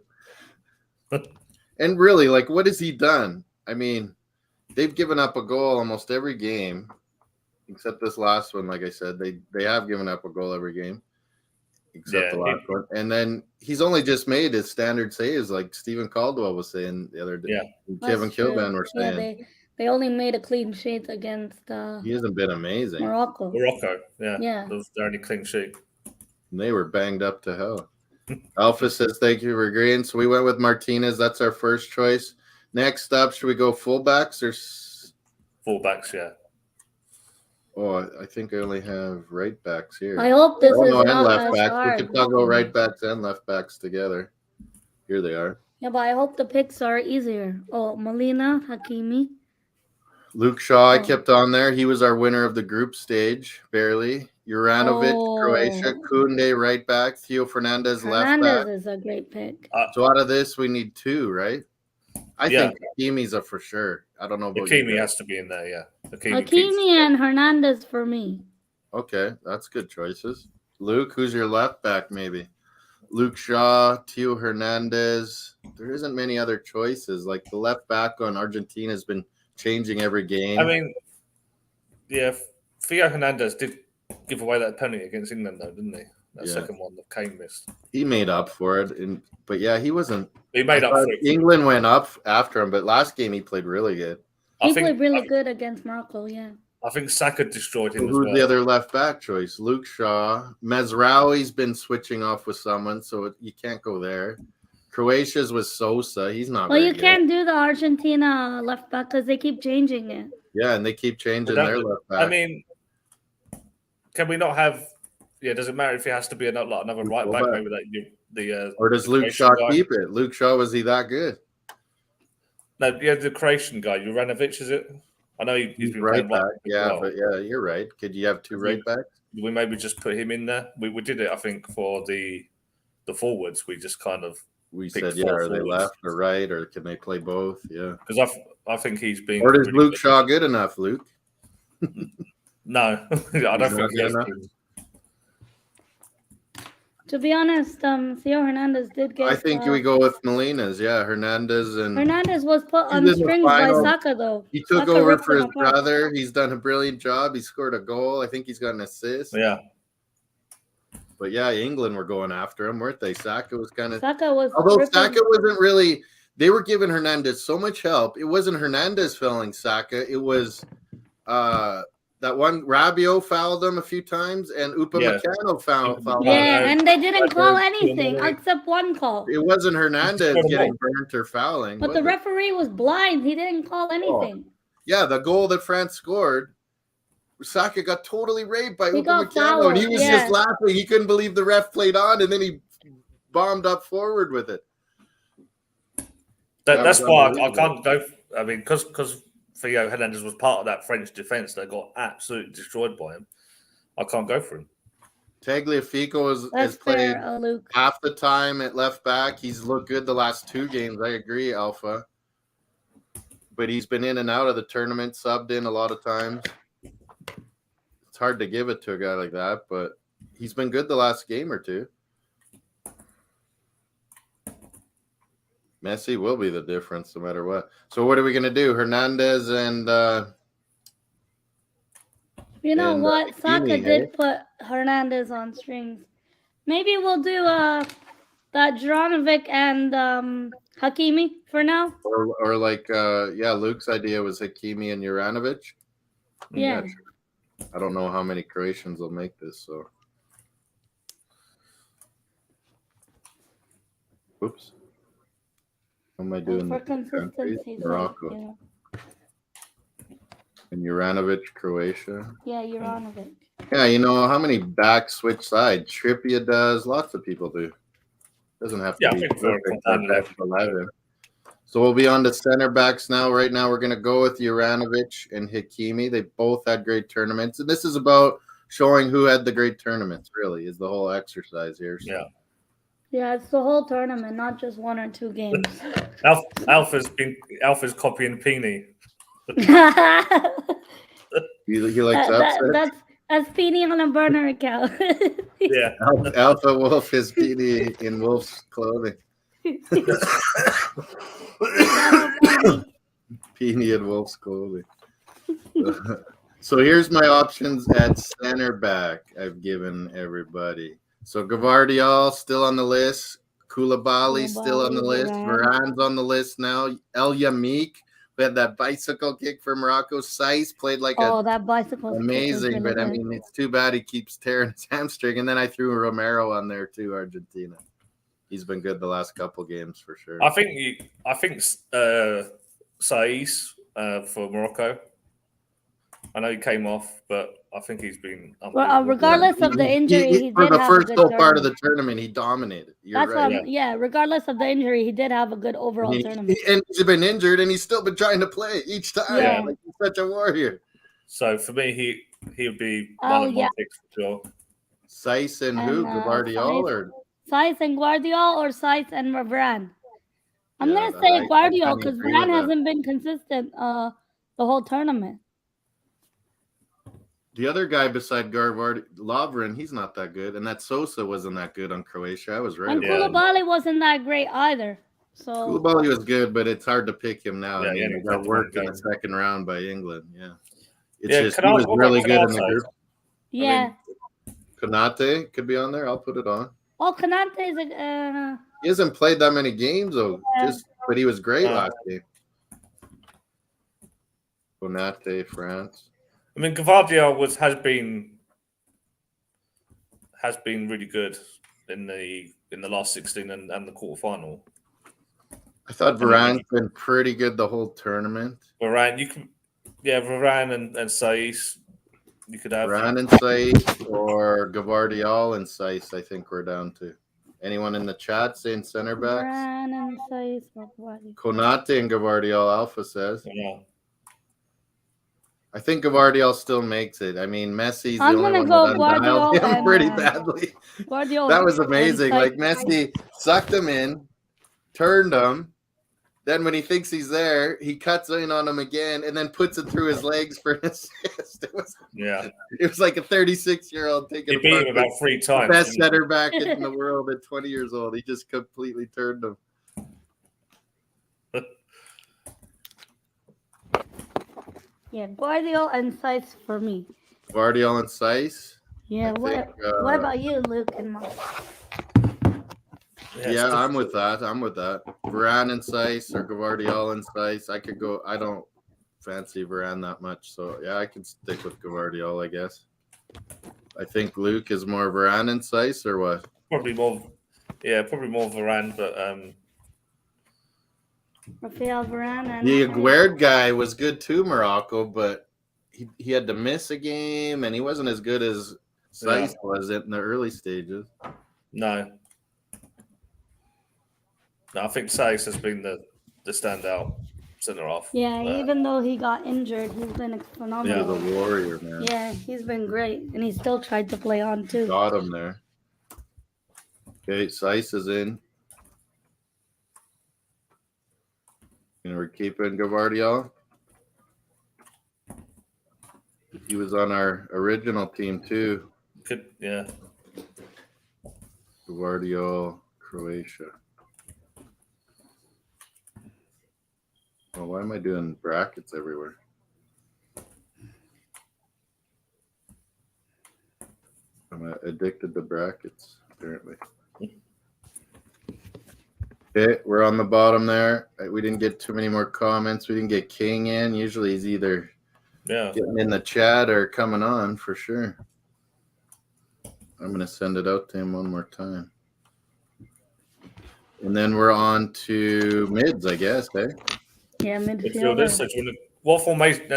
And really, like, what has he done? I mean, they've given up a goal almost every game, except this last one. Like I said, they have given up a goal every game, except the last one. And then he's only just made his standard saves, like Stephen Caldwell was saying the other day. Yeah, Kevin Kilban were saying. Yeah, they only made a clean sheet against he hasn't been amazing. Morocco, yeah. That was their only clean sheet. And they were banged up to hell. Alpha says, thank you for agreeing. So we went with Martinez. That's our first choice. Next up, should we go fullbacks or? Fullbacks, yeah. Oh, I think I only have right backs here. I hope this is and not left as backs. hard. We can talk about right backs and left backs together. Here they are. Yeah, but I hope the picks are easier. Oh, Molina, Hakimi. Luke Shaw, I Oh. kept on there. He was our winner of the group stage, barely. Juranovic, Croatia, Oh. Kunde, right back. Theo Fernandez, left Hernandez back. is a great pick. So out of this, we need 2, right? I Yeah. think Hakimi's a for sure. I don't know about you Hakimi guys. has to be in there, yeah. Hakimi and Hernandez for me. Okay, that's good choices. Luke, who's your left back, maybe? Luke Shaw, Theo Hernandez. There isn't many other choices. Like the left back on Argentina has been changing every game. I mean, yeah, Theo Hernandez did give away that penalty against England, though, didn't he? That second one that Kane missed. He made up for it, but yeah, he wasn't. He made up for it. England went up after him, but last game he played really good. He played really good against Morocco, yeah. I think Saka destroyed him as Who's well. the other left back choice? Luke Shaw. Mezraoui's been switching off with someone, so you can't go there. Croatia's with Sosa. He's not. Well, very you can't do the Argentina left back because they keep changing it. Yeah, and they keep changing their left back. I mean, can we not have? Yeah, does it matter if he has to be another right back? Maybe that or does Luke Shaw keep it? Luke Shaw, was he that good? No, yeah, the Croatian guy, Juranovic, is it? I know he's been right back. Yeah, but yeah, you're right. Could you have 2 right backs? We maybe just put him in there. We did it, I think, for the forwards. We just kind of said, are they left or right, or can they play both? Yeah, because I think he's been. Or is really Luke Shaw good enough, Luke? No, I don't think he has been. To be honest, Theo Hernandez did get. I think we go with Molina's. Yeah, Hernandez was put on strings by Saka, though. He took over for his brother. He's done a brilliant job. He scored a goal. I think he's got an assist. Yeah. But yeah, England were going after him, weren't they? Saka was kind of. Although Saka wasn't really. They were giving Hernandez so much help. It wasn't Hernandez fouling Saka. It was that one. Rabiot fouled him a few times, and Upamecano fouled him. Yeah, and they didn't call anything except one call. It wasn't Hernandez getting burnt or fouling. But the referee was blind. He didn't call anything. Yeah, the goal that France scored, Saka got totally raped by Upamecano, and he was just laughing. He couldn't believe the ref played on, and then he bombed up forward with it. That's why I can't go. I mean, because Theo Hernandez was part of that French defense that got absolutely destroyed by him. I can't go for him. Tagliafico has played half the time at left back. He's looked good the last 2 games. I agree, Alpha. But he's been in and out of the tournament, subbed in a lot of times. It's hard to give it to a guy like that, but he's been good the last game or 2. Messi will be the difference no matter what. So what are we going to do? Hernandez and you know what? Saka did put Hernandez on strings. Maybe we'll do that Juranovic and Hakimi for now. Or like Luke's idea was Hakimi and Juranovic. Yeah. I don't know how many Croatians will make this, so. Oops. What am I doing? For consistency, Morocco. And Juranovic, Croatia. Yeah, Juranovic. Yeah, you know how many backs switch sides? Trippier does. Lots of people do. Doesn't have to be perfect. 11. So we'll be on to center backs now. Right now, we're going to go with Juranovic and Hakimi. They both had great tournaments, and this is about showing who had the great tournaments. Really, is the whole exercise here. So. Yeah. Yeah, it's the whole tournament, not just 1 or 2 games. Alpha's copying Pini. He likes upset. That's Pini on a burner account. Yeah. Alpha Wolf is Pini in Wolf's clothing. Pini in Wolf's clothing. So here's my options at center back I've given everybody. So Gvardiol still on the list. Koulibaly still on the list. Varane's on the list now. El Yamik, we had that bicycle kick for Morocco. Saiz played like that bicycle amazing, really but I mean, it's too bad he keeps tearing his hamstring. And then I threw Romero on there too, Argentina. He's been good the last couple games for sure. I think Saiz for Morocco. I know he came off, but I think he's been. Regardless of the injury, for the first whole part of the tournament, he dominated. Regardless of the injury, he did have a good overall tournament. And he's been injured, and he's still been trying to play each time. Yeah. Like, such a warrior. So for me, he would be Oh, one of my yeah. picks for sure. Saiz and who? Guardiol or Saiz and Guardiol or Saiz and Varane? I'm Yeah, gonna say I Guardiol kinda because agree with Varane that. hasn't been consistent the whole tournament. the other guy beside Lovren, he's not that good. And that Sosa wasn't that good on Croatia. I was right. And Yeah. Koulibaly wasn't that great either. So Koulibaly was good, but it's hard to pick him now. Yeah, I mean, yeah, he got exactly. worked in the second round by England. Yeah. It's Yeah, just, he Canal- was what really about good in the Canal group. yeah. Konate could be on there. I'll put it on. Oh, Canante is a He hasn't played that many games, though. Yeah. But he was great Yeah. last game. Konate, France. I mean, Gvardiol has been really good in the last 16 and the quarterfinal. I thought Varane's been pretty good the whole tournament. Varane, Varane and Saiz, you could have. Varane and Saiz or Gvardiol and Saiz, I think we're down to. Anyone in the chat saying center backs? Varane and Saiz. Guardiol. Konate and Gvardiol, Alpha says. Yeah. I think Gvardiol still makes it. I mean, Messi's the I'm only gonna one go that undialed Guardiola him and, pretty badly. Guardiol. That was and amazing. Saiz. Like Messi sucked him in, turned him. Then when he thinks he's there, he cuts in on him again and then puts it through his legs for an assist. It was like a 36-year-old taking He beat him about 3 times. best center back in the world at 20 years old. He just completely turned him. Yeah, Guardiol and Saiz for me. Gvardiol and Saiz. Yeah, what about you, Luke and Mark? Yeah, I'm with that. Varane and Saiz or Gvardiol and Saiz. I could go. I don't fancy Varane that much, so yeah, I can stick with Gvardiol, I guess. I think Luke is more Varane and Saiz or what? Probably more Varane, but Rafael Varane and The Aguerd guy was good too, Morocco, but he had to miss a game, and he wasn't as good as Saiz was in the early stages. no, I think Saiz has been the standout centre half. Yeah, even though he got injured, he's been phenomenal. He's a warrior, man. Yeah, he's been great, and he still tried to play on too. Got him there. Okay, Saiz is in. And we're keeping Gvardiol. He was on our original team too. Gvardiol, Croatia. Oh, why am I doing brackets everywhere? I'm addicted to brackets, apparently. Okay, we're on the bottom there. We didn't get too many more comments. We didn't get King in. Usually he's either getting in the chat or coming on for sure. I'm going to send it out to him one more time. And then we're on to mids, I guess, eh? Yeah, midfielder. What formation?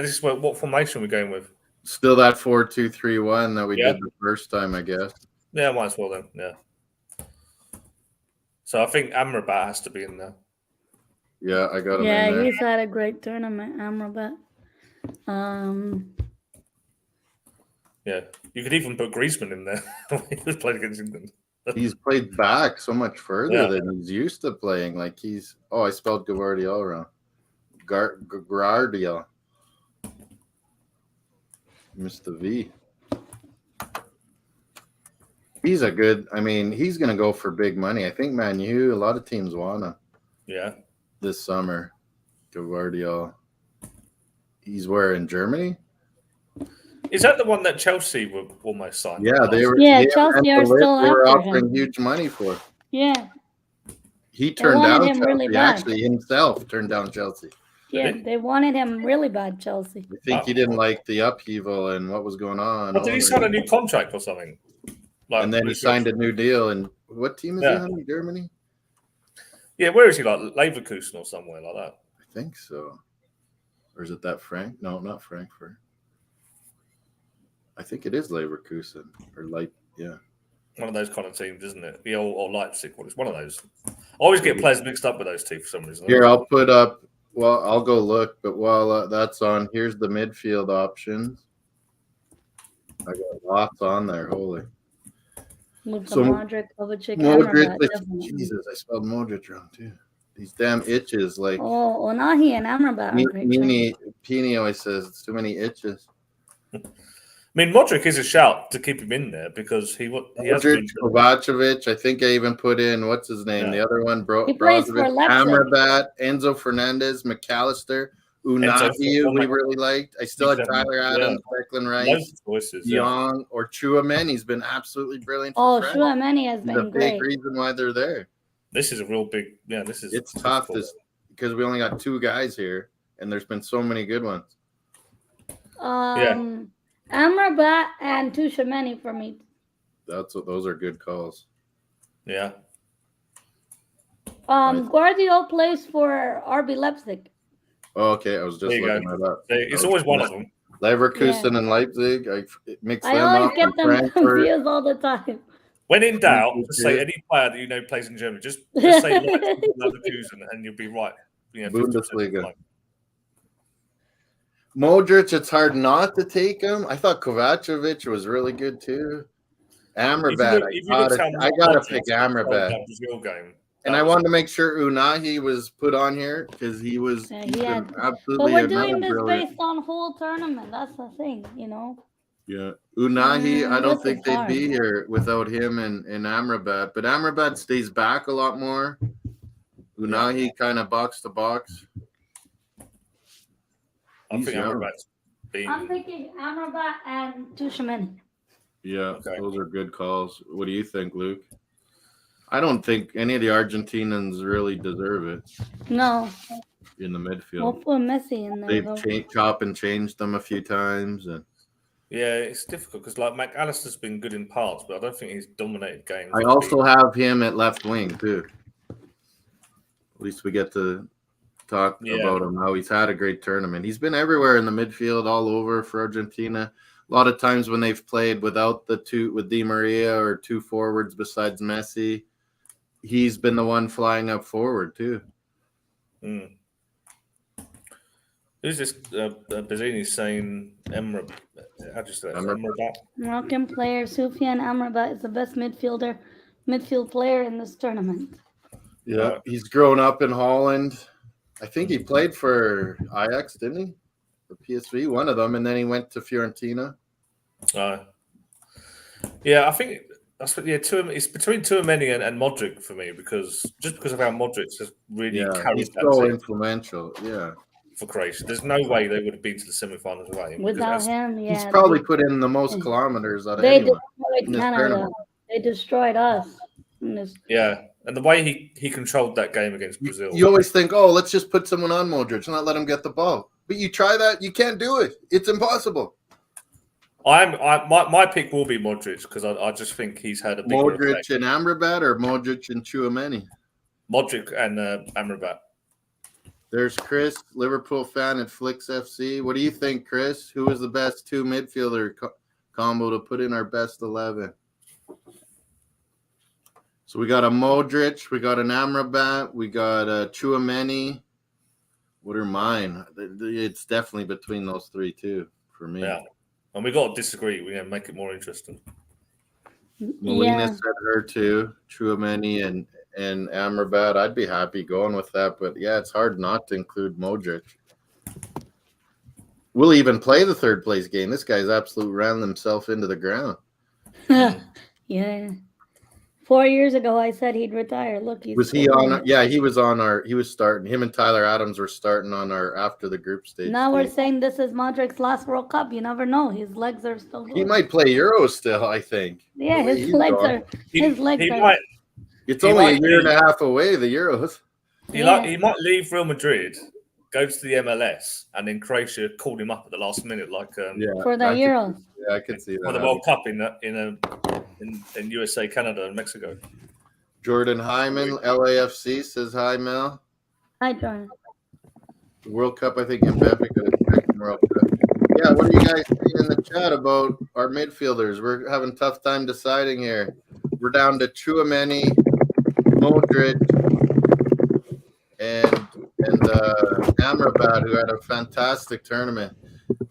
What formation are we going with? Still that 4-2-3-1 that we did the first time, I guess. Yeah, might as well then. Yeah. So I think Amrabat has to be in there. Yeah, I got him in there. Yeah, he's had a great tournament, Amrabat. Yeah, you could even put Griezmann in there. He was playing against England. He's played back so much further than he's used to playing. Like I spelled Gvardiol wrong. Gvardiol. Missed the V. He's he's going to go for big money. I think Man U, a lot of teams want him. Yeah. This summer. Gvardiol. He's where, in Germany? Is that the one that Chelsea were almost signed? Yeah, they were. Yeah, Chelsea are still They were after offering him. huge money for. Yeah. He turned down wanted him Chelsea. really bad. Actually, himself turned down Chelsea. Yeah, they wanted him really bad, Chelsea. I think he didn't like the upheaval and what was going on. Did he sign a new contract or something? And then he signed a new deal. And what team is he on in Germany? Yeah, where is he? Like Leverkusen or somewhere like that? I think so. Or is it that Frank? No, not Frankfurt. I think it is Leverkusen or one of those kind of teams, isn't it? Or Leipzig. It's one of those. I always get players mixed up with those two for some reason. Here, I'll put up Well, I'll go look, but while that's on, here's the midfield options. I got lots on there. Holy. With the So, Modric, Kovacic, Modric, Amrabat, definitely. Jesus, I spelled Modric wrong too. These damn itches, like Oh, Onahi and Amrabat are great. Pini always says it's too many itches. I mean, Modric is a shout to keep him in there because he has Modric, been Kovacevic. I think I even put in what's his name, the other one, He plays for Brozovic, Leipzig. Amrabat, Enzo Fernandez, McAllister, Unai, who we really liked. I still had Tyler Adams, Declan Rice, Young, or Chouameni. He's been absolutely brilliant. Oh, France. Chouameni has been the great. big reason why they're there. This is a real big. Yeah, It's tough because we only got 2 guys here, and there's been so many good ones. Amrabat and Chouameni for me. Those are good calls. Yeah. Guardiola plays for RB Leipzig. Oh, okay, I was just looking that up. It's always one of them. Leverkusen and Leipzig. I mix them I always up. get them confused all the time. When in doubt, just say any player that you know plays in Germany. Just say Leverkusen, and you'll be right. Bundesliga. Modric, it's hard not to take him. I thought Kovacevic was really good too. Amrabat, I gotta pick Amrabat. And I wanted to make sure Unai was put on here because he was absolutely. But we're doing this based on whole tournament. That's the thing, you know. Yeah, Unai, I don't think they'd be here without him and Amrabat. But Amrabat stays back a lot more. Unai kind of box to box. I'm thinking Amrabat and Chouameni. Yeah, those are good calls. What do you think, Luke? I don't think any of the Argentinians really deserve it. No. In the midfield. We'll put Messi in there. They've chop and changed them a few times. And yeah, it's difficult because like McAllister's been good in parts, but I don't think he's dominated games. I also have him at left wing too. At least we get to talk about him, how he's had a great tournament. He's been everywhere in the midfield, all over for Argentina. A lot of times when they've played without with Di Maria or 2 forwards besides Messi, he's been the one flying up forward too. Who's this? Bazzini saying Emrabat. How do you say that? Emrabat. Moroccan player Soufiane Amrabat is the best midfield player in this tournament. Yeah, he's grown up in Holland. I think he played for Ajax, didn't he? Or PSV, one of them, and then he went to Fiorentina. Yeah, I think it's between Chouameni and Modric for me because of how Modric has really carried he's that so team influential. Yeah, for Croatia. There's no way they would have been to the semifinals without him. Without him, he's probably put in the most kilometers out of anyone. They destroyed Canada. They destroyed us. Yeah, and the way he controlled that game against Brazil. You always think, oh, let's just put someone on Modric and not let him get the ball. But you try that, you can't do it. It's impossible. My pick will be Modric because I just think he's had a big Modric and Amrabat or Modric and Chouameni? Modric and Amrabat. There's Chris, Liverpool fan at Flicks FC. What do you think, Chris? Who is the best 2 midfielder combo to put in our best 11? So we got a Modric, we got an Amrabat, we got a Chouameni. What are mine? It's definitely between those 3 too for me. Yeah, and we got to disagree. We make it more interesting. Melina said her too. Chouameni and Amrabat. I'd be happy going with that, but yeah, it's hard not to include Modric. We'll even play the 3rd place game. This guy's absolutely ran himself into the ground. Yeah. 4 years ago, I said he'd retire. Look, was he on? Yeah, he was on our. He was starting. Him and Tyler Adams were starting on our after the group stage. Now we're saying this is Modric's last World Cup. You never know. His legs are still good. He might play Euros still. I think. Yeah, his legs are. It's only a year and a half away. The Euros. He might leave Real Madrid, go to the MLS, and then Croatia called him up at the last minute, for the Euros. Yeah, I could see that. For the World Cup in USA, Canada, and Mexico. Jordan Hyman, LAFC says hi, Mel. Hi, Jordan. The World Cup, I think Mbappe could have taken World Cup. Yeah, what are you guys saying in the chat about our midfielders? We're having a tough time deciding here. We're down to Chouameni, Modric, and and Amrabat, who had a fantastic tournament.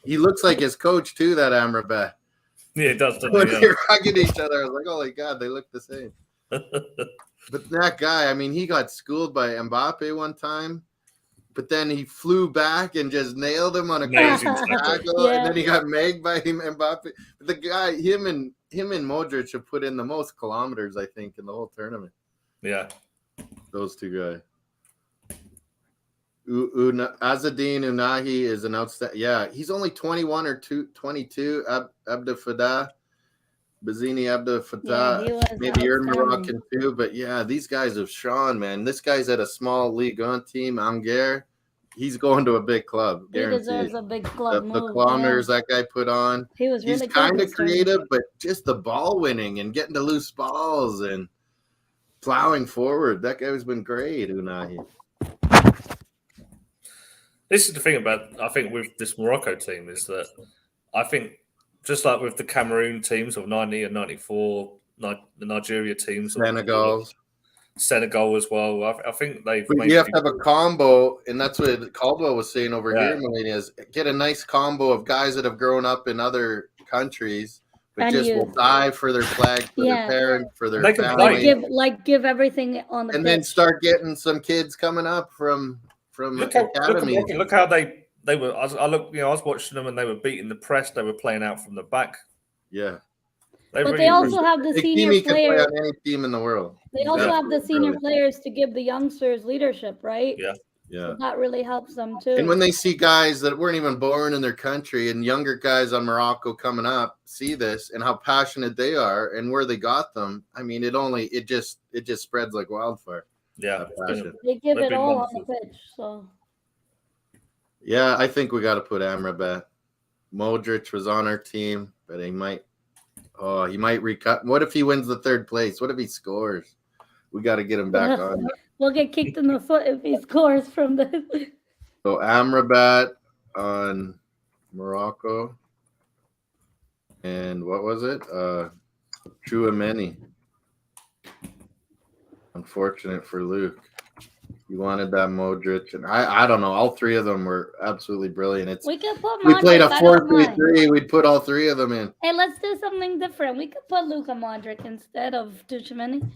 He looks like his coach too, that Amrabat. Yeah, it does. Doesn't When it? they're hugging each other, I was like, oh my God, they look the same. But that guy, I mean, he got schooled by Mbappe one time, but then he flew back and just nailed him on a Amazing crazy tackle. tackle, Yeah. and then he got megged by Mbappe. But the guy, him and Modric have put in the most kilometers, I think, in the whole tournament. Yeah. Those two guys. Azzedine Unahi is an outstanding. Yeah, he's only 21 or 22. Abdel Fattah, Bazini Abdel Fattah. he was Maybe you're outstanding. Moroccan too, but yeah, these guys have shone, man. This guy's at a small Ligue 1 team, Angers. He's going to a big club, He guaranteed. deserves a big club The move. kilometers that guy put on. He was really He's good kind of this tournament. creative, but just the ball winning and getting to loose balls and plowing forward. That guy's been great, Unahi. This is the thing about, I think, with this Morocco team is that I think just like with the Cameroon teams of 90 and 94, the Nigeria teams, Senegal as well. I think they've. But you have to have a combo, and that's what Caldwell was saying over Yeah. here, Melania, is get a nice combo of guys that have grown up in other countries, but And just you- will die for their flag, for Yeah. their parents, for their They can family. play. Give everything on the And pitch. then start getting some kids coming up from academies. Look how they were. I was watching them and they were beating the press. They were playing out from the back. Yeah. But they also have the senior Hakimi can play players. on any team in the world. They also have the senior Brilliant. players to give the youngsters leadership, right? Yeah. Yeah. So that really helps them too. And when they see guys that weren't even born in their country and younger guys on Morocco coming up see this and how passionate they are and where they got them, I mean, it just spreads like wildfire. Yeah. That passion. they give They've it been all wonderful. on the pitch. So Yeah, I think we got to put Amrabat. Modric was on our team, but he might recut. What if he wins the third place? What if he scores? We got to get him back on. we'll get kicked in the foot if he scores from the. So Amrabat on Morocco. And what was it? Chouameni. Unfortunate for Luke. He wanted that Modric, and I don't know. All three of them were absolutely brilliant. We could put. We played a Modric, I don't mind. 4-3-3. We'd put all three of them in. Hey, let's do something different. We could put Luka Modric instead of Tuchemani.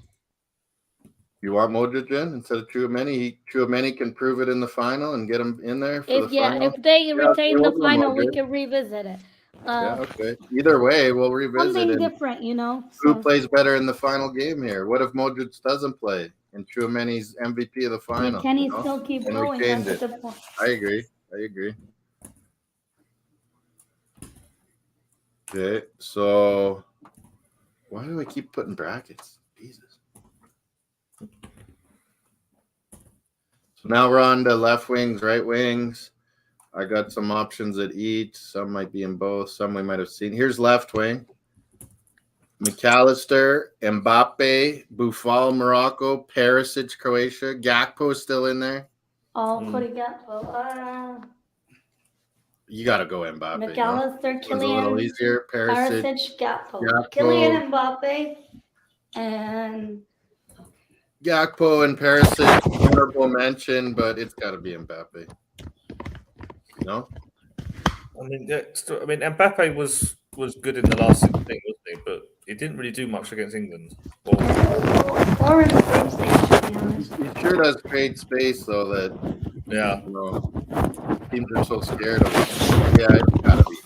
You want Modric in instead of Chouameni? Chouameni can prove it in the final and get him in there for the final. If they retain the we'll go final, we Modric. can revisit it. Yeah, okay. Either way, we'll revisit Something it. different, you know. Who So, plays better in the final game here? What if Modric doesn't play and Chouameni's MVP of the final? can he you know? still keep And we going? change That's it. a good point. I agree. Okay, so why do I keep putting brackets? Jesus. So now we're on to left wings, right wings. I got some options at each. Some might be in both. Some we might have seen. Here's left wing. McAllister, Mbappe, Buffal, Morocco, Perisic, Croatia. Gakpo still in there. Oh, Cody Gakpo. You got to go Mbappe. no? McAllister, One's a little Kylian, easier. Perisic. Perisic, Gakpo. Gakpo. Kylian Mbappe, and Gakpo and Perisic, honorable mention, but it's got to be Mbappe. No? Mbappe was good in the last thing, wasn't he? But he didn't really do much against England. or in the group stage, to be honest. He sure does create space, though, that Yeah. teams are so scared of it. Yeah, it's got to be.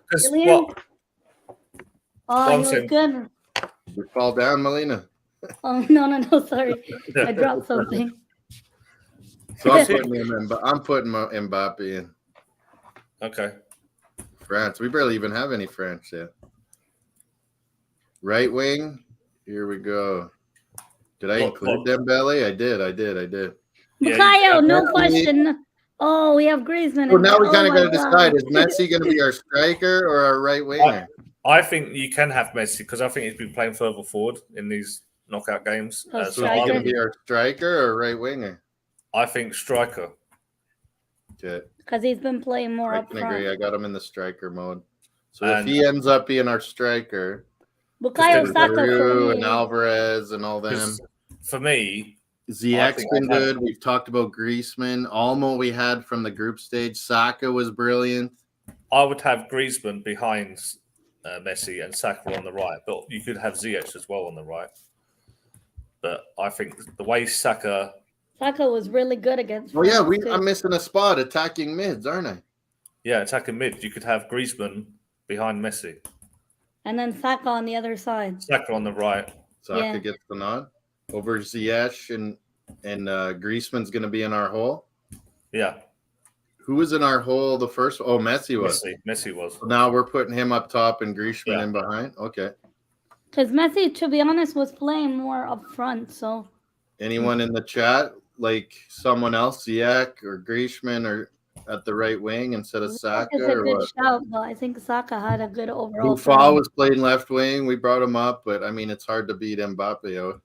Because Kylian? Oh, he I'm was saying- good. You fall down, Melina. Oh, no, sorry. I dropped something. So I'm putting Mbappe in. Okay. France. We barely even have any French yet. Right wing. Here we go. Did I include Dembele? I did. Yeah, Bukayo, no Messi. question. Oh, we have Griezmann. Well, now we Oh kind of my got to God. decide: is Messi going to be our striker or our right winger? I think you can have Messi because I think he's been playing further forward in these knockout games. Oh, So So is he going to striker. be our striker or right winger? I think striker. Okay, Because he's been playing more I up can agree. front. I got him in the striker mode. So if And- he ends up being our striker, Bukayo Just Saka Giroud for and me. Alvarez and all them. 'Cause for me, Ziyech's think been I'd have- good. We've talked about Griezmann. Almo we had from the group stage. Saka was brilliant. I would have Griezmann behind Messi and Saka on the right, but you could have Ziyech as well on the right. But I think the way Saka was really good against. Oh yeah, France, too. I'm missing a spot attacking mids, aren't I? attacking mid, you could have Griezmann behind Messi, And then Saka on the other side. Saka on the right. Saka Yeah. gets the nod over Ziyech, and Griezmann's going to be in our hole. Yeah, Who was in our hole the first? Oh, Messi was. Messi was. So now we're putting him up top and Griezmann Yeah. in behind. Okay. Because Messi, to be honest, was playing more up front. So Anyone in the chat like someone else, Ziyech or Griezmann, or at the right wing instead of Saka? it's a Or good what? shout, but I think Saka had a good overall. Buffon game. was playing left wing. We brought him up, but I mean, it's hard to beat Mbappe out.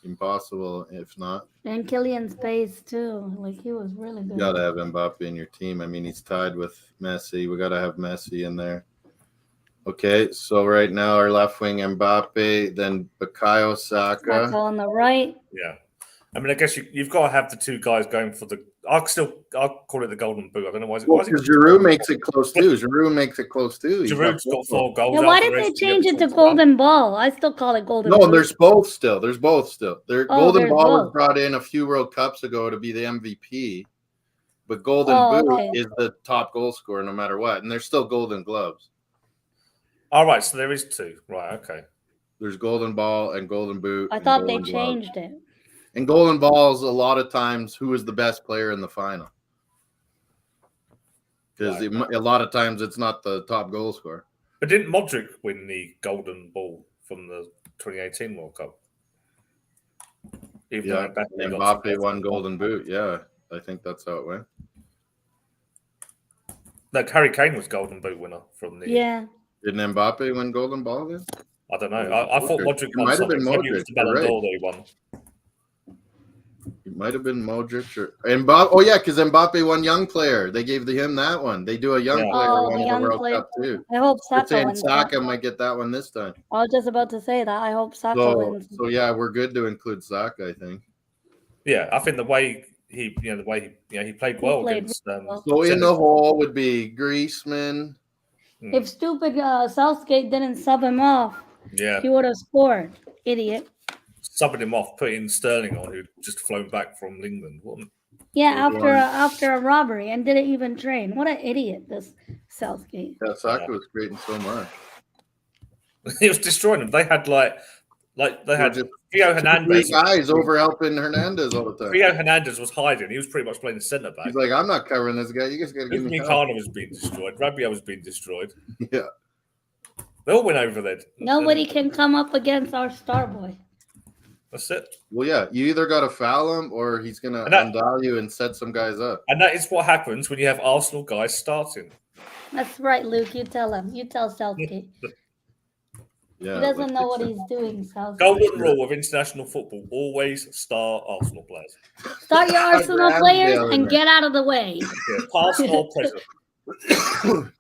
Impossible if not. And Kylian's pace too. Like he was really good. You gotta have Mbappe in your team. I mean, he's tied with Messi. We gotta have Messi in there. Okay, so right now our left wing Mbappe, then Bukayo Saka Saka. on the right. Yeah, I mean, I guess you've got to have the two guys going for the. I'll call it the golden boot. I don't know why. Well, because Giroud makes it close too. Giroud makes it close too. He's Giroud's got 4 goals. Yeah, why did Alvarez they to change get it to 41. golden ball? I still call it golden. No, boot. there's both still. There's both still. Golden there's Ball was both. brought in a few World Cups ago to be the MVP, but Golden Oh, Boot okay. is the top goal scorer no matter what, and there's still Golden Gloves. All right, so there is 2. Right, okay. There's Golden Ball and Golden Boot. I and thought they Golden Glove. changed it. And Golden Balls a lot of times who is the best player in the final. Because a lot of times it's not the top goal scorer. But didn't Modric win the golden ball from the 2018 World Cup? Even though Yeah, Mbappe got Mbappe won Golden Boot. Yeah, I think that's how it went. No, Harry Kane was golden boot winner from the. Yeah. Didn't Mbappe win Golden Ball then? I don't know. I thought Modric It won might have something. been Maybe it was Modric, the Ballon you're right. d'Or that he won. It might have been Modric or Mbappe. Oh yeah, because Mbappe won Young Player. They gave him that one. They do a Young Yeah. Player Oh, one the in the young World player. Cup too. I hope They're Saka saying wins. that. Saka might get that one this time. I was just about to say that. I hope Saka So, wins. so yeah, we're good to include Saka, I think. Yeah, I think the way he played well played against. really well. So in the Senegal. hole would be Griezmann. If stupid Southgate didn't sub him off, Yeah, he would have scored. Idiot. subbing him off, putting Sterling on, who'd just flown back from England. Yeah, Good after a robbery and didn't even train. What an idiot, this Southgate. Yeah, Saka was creating so much. He was destroying them. They had they had just Rio Three Hernandez. guys over helping Hernandez all the time. Rio Hernandez was hiding. He was pretty much playing the centre back. He's like, I'm not covering this guy. You guys got to give me help. Upamecano was being destroyed. Rabiot was being destroyed. Yeah. They all went over there. Nobody can come up against our star boy. That's it. Well, yeah, you either got to foul him or he's going to And that- undial you and set some guys up. And that is what happens when you have Arsenal guys starting. That's right, Luke. You tell him. You tell Southgate. Yeah, He doesn't like know what they he's doing, Southgate. Golden rule of international football: always star Arsenal players. Start your Arsenal Ramsdale players in and there. get out of the way. Yeah, past or present.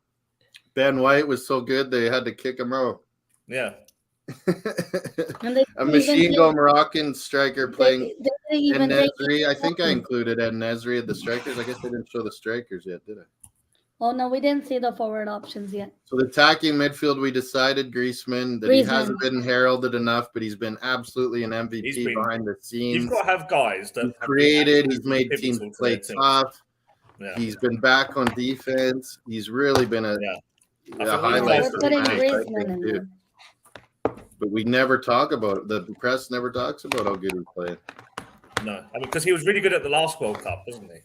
Ben White was so good they had to kick him out. Yeah, And they A didn't machine even gun Moroccan striker take- playing they didn't even take Nesri. I think I included Nesri at the strikers. I guess they didn't show the strikers yet, did I? Oh no, we didn't see the forward options yet. So the attacking midfield, we decided Griezmann that he hasn't been heralded enough, but he's been absolutely an MVP He's been- behind the scenes. you've got to have guys that He's have created. been He's made pivotal teams to play their team. tough. Yeah. He's been back on defense. He's really been a, Yeah. I a think highlight we're for the putting night, I Griezmann think, in too. there. But we never talk about it. The press never talks about how good he played. No, I mean because he was really good at the last World Cup, wasn't he?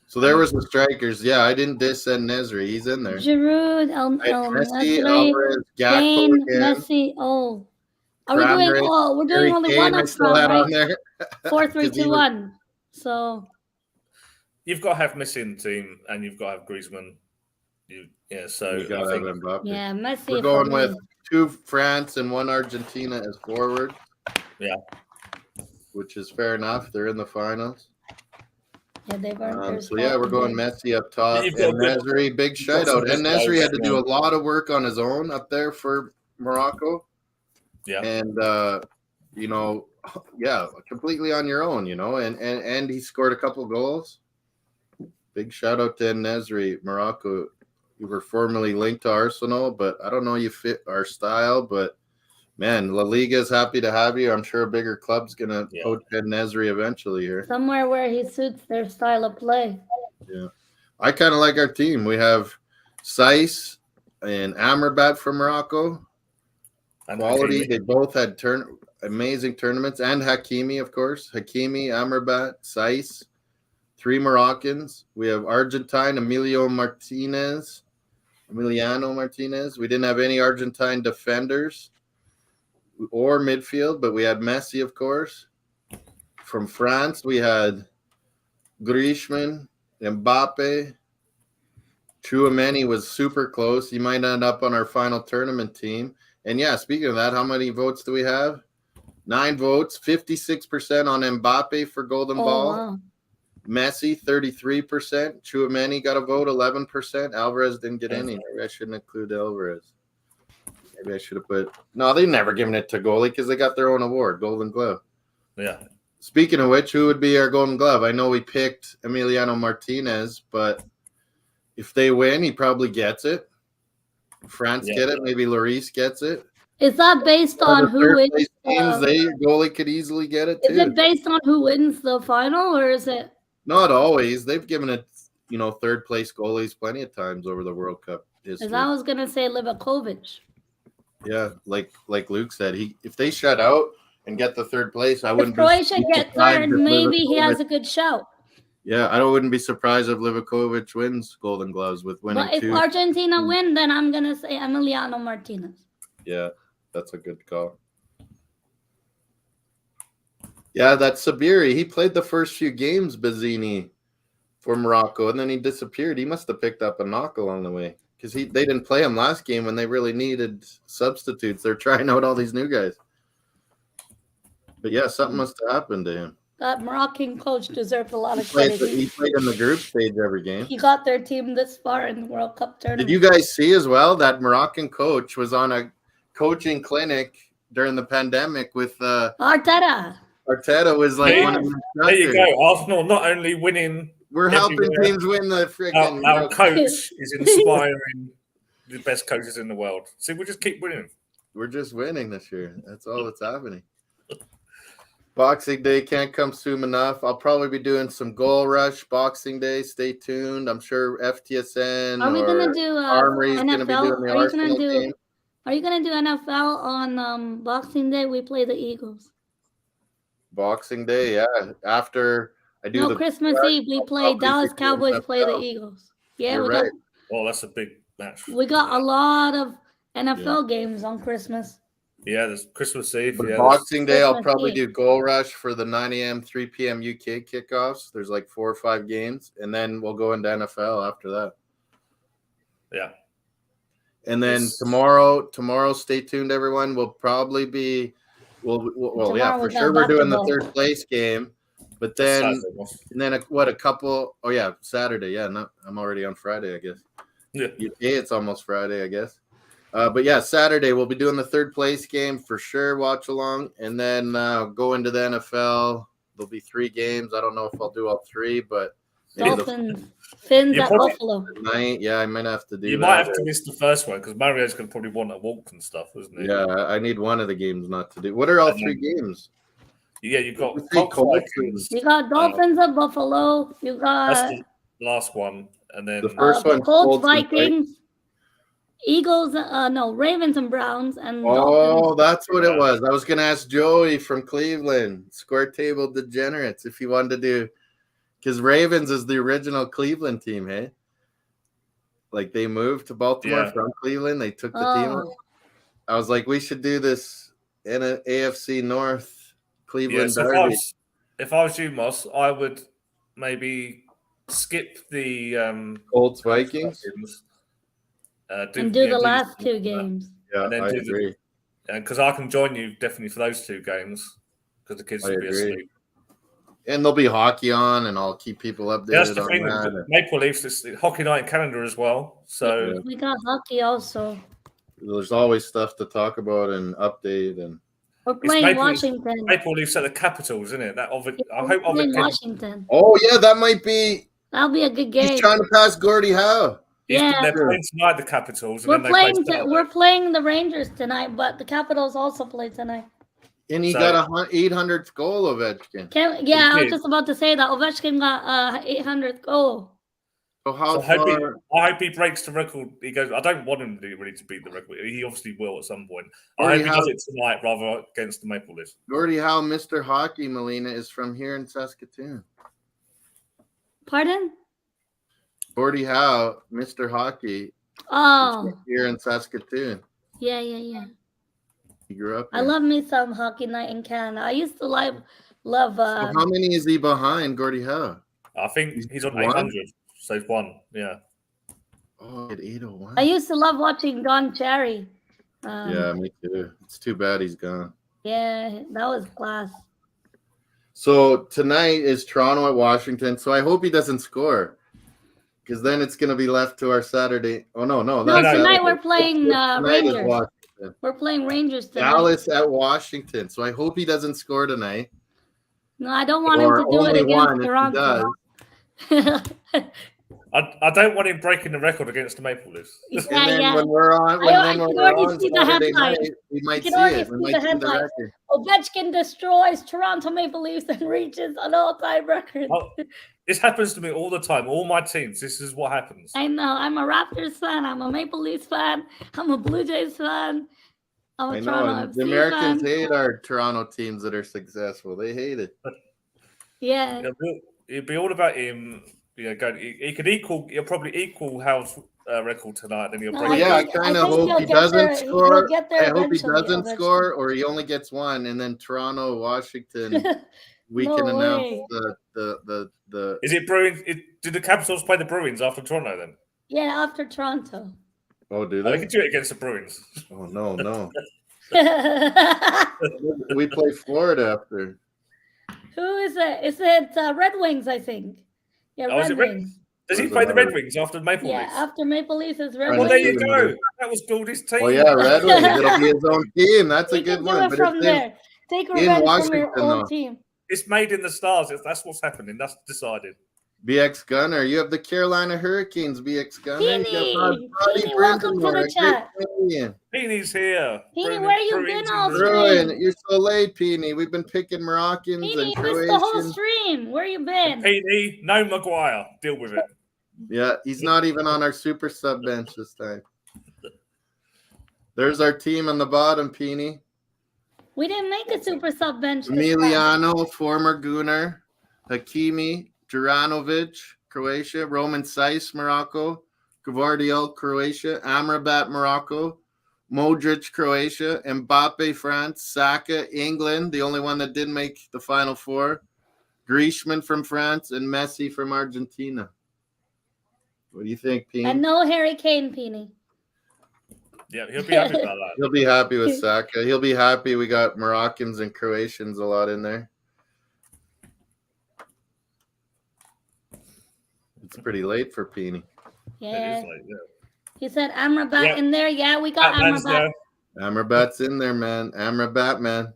So there was the strikers. Yeah, I didn't diss Nesri. He's in there. Giroud, I had Messi, Messi, Alvarez, Gakpo Kane, again. Messi. Oh, are we Kramaric, doing? Oh, we're doing Harry only Kane, one I up still front, had on right? there. 4, 3, 'Cause he 2, was- 1. So You've got to have Messi in the team, and you've got to have Griezmann. So You I gotta have think Mbappe. yeah, Messi. We're for going me. with 2 France and 1 Argentina as forward. Yeah. Which is fair enough. They're in the finals. Yeah, they've earned their So yeah, spot. we're going Messi up top. You've got And good- Nesri, big you've got shout some out. good And Nesri guys, had to do yeah. a lot of work on his own up there for Morocco. Yeah. And completely on your own, and he scored a couple goals. Big shout out to Nesri, Morocco. You were formerly linked to Arsenal, but I don't know you fit our style, but man, La Liga is happy to have you. I'm sure a bigger club's gonna poach Nesri eventually here. Somewhere where he suits their style of play. Yeah. I kind of like our team. We have Saiss and Amrabat from Morocco. And Quality. Hakimi. They both had amazing tournaments. And Hakimi, of course. Hakimi, Amrabat, Saiss. 3 Moroccans. We have Argentine, Emiliano Martinez. We didn't have any Argentine defenders or midfield, but we had Messi, of course. From France, we had Griezmann, Mbappe. Chouameni was super close. He might end up on our final tournament team. And yeah, speaking of that, how many votes do we have? 9 votes, 56% on Mbappe for Golden Ball. Wow. Messi, 33%. Chouameni got a vote, 11%. Alvarez didn't get any. Maybe I shouldn't include Alvarez. Maybe I should have put – no, they never given it to goalie because they got their own award, Golden Glove. Yeah. Speaking of which, who would be our Golden Glove? I know we picked Emiliano Martinez, but if they win, he probably gets it. France get it. Maybe Lloris gets it. Is that based on who wins? Teams, goalie could easily get it too. Is it based on who wins the final, or is it? Not always. They've given it, third place goalies plenty of times over the World Cup history. Because I was gonna say Livakovic. Yeah, like Luke said, if they shut out and get the third place, I wouldn't. If Croatia gets third, maybe he has a good shout. Yeah, I wouldn't be surprised if Livakovic wins Golden Gloves with winning. But if Argentina win, then I'm gonna say Emiliano Martinez. Yeah, that's a good call. Yeah, that's Sabiri. He played the first few games, Bazzini, for Morocco, and then he disappeared. He must have picked up a knock along the way because they didn't play him last game when they really needed substitutes. They're trying out all these new guys. But yeah, something must have happened to him. That Moroccan coach deserves a lot of credit. He played in the group stage every game. He got their team this far in the World Cup tournament. Did you guys see as well that Moroccan coach was on a coaching clinic during the pandemic with Arteta? Arteta was like one of the There you go. Arsenal not only winning. We're helping teams win the freaking. Our coach is inspiring the best coaches in the world. See, we just keep winning. We're just winning this year. That's all that's happening. Boxing Day can't come soon enough. I'll probably be doing some Goal Rush Boxing Day. Stay tuned. I'm sure FTSN Are we gonna do Armory's NFL? gonna be doing the Arsenal game. Are you gonna do NFL on Boxing Day? We play the Eagles. Boxing Day, yeah. After I do Christmas Eve, we play Dallas Cowboys play the Eagles. Yeah, You're right. Oh, that's a big match. We got a lot of NFL games on Christmas. Yeah, there's Christmas Eve. But yeah, Boxing Day, I'll Christmas probably Eve. do Goal Rush for the 9 a.m., 3 p.m. UK kickoffs. There's like 4 or 5 games, and then we'll go into NFL after that. Yeah. And then tomorrow, stay tuned, everyone. We'll probably be, for sure we're doing the third place game. But then, Saturday. Yeah, I'm already on Friday, I guess. Yeah. It's almost Friday, I guess. But yeah, Saturday we'll be doing the third place game for sure. Watch along, and then go into the NFL. There'll be 3 games. I don't know if I'll do all 3, but Dolphins, Fins at Buffalo. Yeah, I might have to do. You might have to miss the first one because Mario's going to probably want to walk and stuff, isn't he? Yeah, I need one of the games not to do. What are all 3 games? Yeah, you've got Vikings. You got Dolphins at Buffalo. You got that's the last one, and then the first one. Colts, Vikings, Eagles. Ravens and Browns. And Dolphins. That's what it was. I was going to ask Joey from Cleveland, Square Table Degenerates, if he wanted to do, because Ravens is the original Cleveland team, hey? Like they moved to Baltimore from Cleveland. They took the team. I was like, we should do this in an AFC North. Cleveland Derby. If I was you, Moss, I would maybe skip the Colts Vikings and do the last 2 games. Yeah, and then I agree. Because I can join you definitely for those 2 games because the kids will be asleep. And there'll be hockey on, and I'll keep people updated. That's the thing. Maple Leafs is hockey night in Canada as well. So we got hockey also. There's always stuff to talk about and update and. We're playing Washington. Maple Leafs at the Capitals, isn't it? That I hope We're playing Ovechkin. Washington. Oh yeah, that might be. That'll be a good game. He's trying to pass Gordie Howe. They're playing tonight, the Capitals, and We're then they play playing. Saturday. We're playing the Rangers tonight, but the Capitals also play tonight. And he got a 800th goal, Ovechkin. I was just about to say that Ovechkin got 800th goal. So how I far? hope he breaks the record. He goes. I don't want him to really to beat the record. He obviously will at some point. I hope he does it tonight rather against the Maple Leafs. Gordie Howe, Mr. Hockey, Melina, is from here in Saskatoon. Pardon? Gordie Howe, Mr. Hockey. Oh, Here in Saskatoon. Yeah. He grew up. I love me some Hockey Night in Canada. I used to love. So how many is he behind Gordie Howe? I think he's on 800. So he's one. Yeah. Oh, at 801. I used to love watching Don Cherry. Yeah, me too. It's too bad he's gone. Yeah, that was class. So tonight is Toronto at Washington. So I hope he doesn't score, because then it's going to be left to our Saturday. Oh no! Tonight we're playing Rangers. Washington. We're playing Rangers tonight. Dallas at Washington. So I hope he doesn't score tonight. No, I don't want him to do it against Toronto. I don't want him breaking the record against the Maple Leafs. And then when we're on, Saturday night, we might see it. We might see the record. Ovechkin destroys Toronto Maple Leafs and reaches an all-time record. This happens to me all the time. All my teams, this is what happens. I know. I'm a Raptors fan. I'm a Maple Leafs fan. I'm a Blue Jays fan. I'm a Toronto FC the Americans fan. hate our Toronto teams that are successful. They hate it. Yeah. It'd be all about him. Yeah, he could equal. He'll probably equal Howe's record tonight. Then he'll break. I kind of hope he doesn't score. I hope he doesn't score, or he only gets one, and then Toronto, Washington. We can announce the. Is it Bruins? Did the Capitals play the Bruins after Toronto then? Yeah, after Toronto. Oh, do They they? can do it against the Bruins. Oh no. We play Florida after. Who is it? Is it Red Wings? I think. Yeah, Red Wings. Does he play the Red Wings after Maple Leafs? Yeah, after Maple Leafs is Red Wings. Well, there you go. That was Goldie's team. Oh yeah, Red Wings. It'll be his own team. That's a good one. But from there, take revenge from your own team. It's made in the stars. That's what's happening. That's decided. BX Gunner, you have the Carolina Hurricanes. BX Gunner, Peeny, welcome to the chat. Peeny's here. Peeny, where you been all stream? You're so late, Peeny. We've been picking Moroccans Peeny, and Croatians. missed the whole stream. Where you been? Peeny, no Maguire. Deal with it. Yeah, he's not even on our super sub bench this time. There's our team on the bottom, Peeny. We didn't make a super sub bench. Emiliano, former Gunner, Hakimi, Juranovic, Croatia, Roman Saiz, Morocco, Gvardiol, Croatia, Amrabat, Morocco, Modric, Croatia, Mbappe, France, Saka, England, the only one that didn't make the Final Four, Griezmann from France, and Messi from Argentina. What do you think, Peeny? And no Harry Kane, Peeny. Yeah, he'll be happy about that. He'll be happy with Saka. He'll be happy we got Moroccans and Croatians a lot in there. It's pretty late for Peeny. Yeah. It is late, yeah. He said Amrabat in there. Yeah, we got Amrabat. Amrabat's in there, man. Amrabat, man.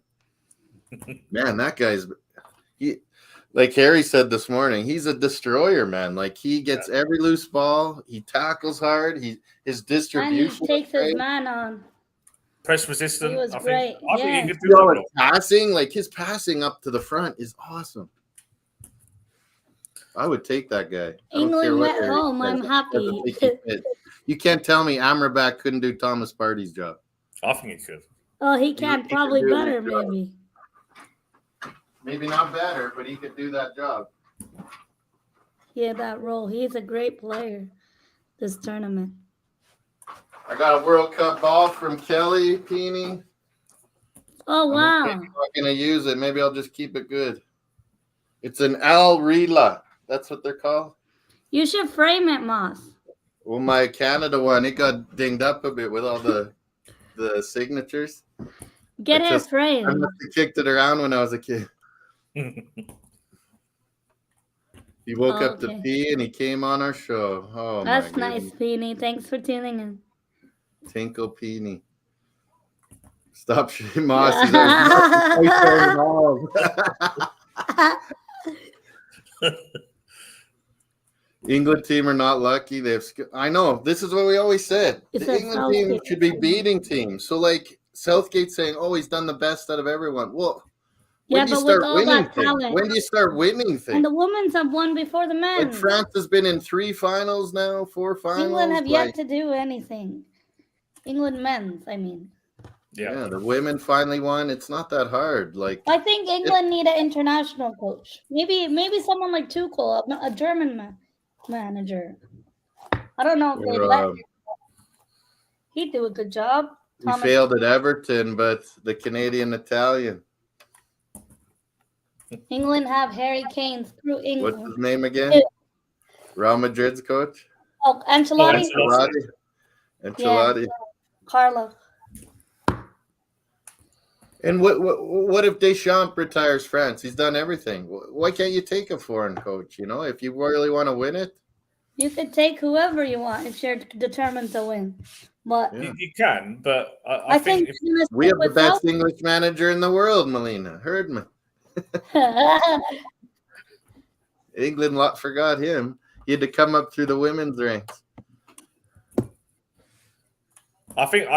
Man, that guy's like Harry said this morning, he's a destroyer, man. Like he gets every loose ball, he tackles hard, his distribution. And he takes his man on. Press resistant. He was great. I think he could do that. Passing, like his passing up to the front is awesome. I would take that guy. England went home. I'm happy. You can't tell me Amrabat couldn't do Thomas Partey's job. I think he could. Oh, he can. Probably better, maybe. Maybe not better, but he could do that job. Yeah, that role. He's a great player this tournament. I got a World Cup ball from Kelly Peeny. Oh, wow. I'm not going to use it. Maybe I'll just keep it good. It's an Al Rila. That's what they're called. You should frame it, Moss. Well, my Canada one, it got dinged up a bit with all the signatures. Get it framed. I must have kicked it around when I was a kid. He woke up to pee and he came on our show. Oh, that's nice, Peeny. Thanks for tuning in. Tinkle Peeny. Stop shooting Moss. He's always England team are not lucky. They have. I know. This is what we always said. It's The a England team Southgate. should be beating teams. So, like Southgate saying, "Oh, he's done the best out of everyone." Well, when Yeah, do you but with start all winning that things? talent, When do you start winning things? and the women's have won before the men. Like France has been in 3 finals now, 4 finals. England have like, yet to do anything. England men's, I mean. yeah, the women finally won. It's not that hard. Like I think England need an international coach. Maybe someone like Tuchel, a German manager. I don't know if they'd let. He'd do a good job. we failed at Everton, but the Canadian Italian. England have Harry Kane through England. What's his name again? Real Madrid's coach? Oh, Ancelotti. Ancelotti. Carlo. And what if Deschamps retires France? He's done everything. Why can't you take a foreign coach? You know, if you really want to win it, you could take whoever you want if you're determined to win. But you can, but I think we have the best English manager in the world, Melina. Heard me. England forgot him. He had to come up through the women's ranks. I think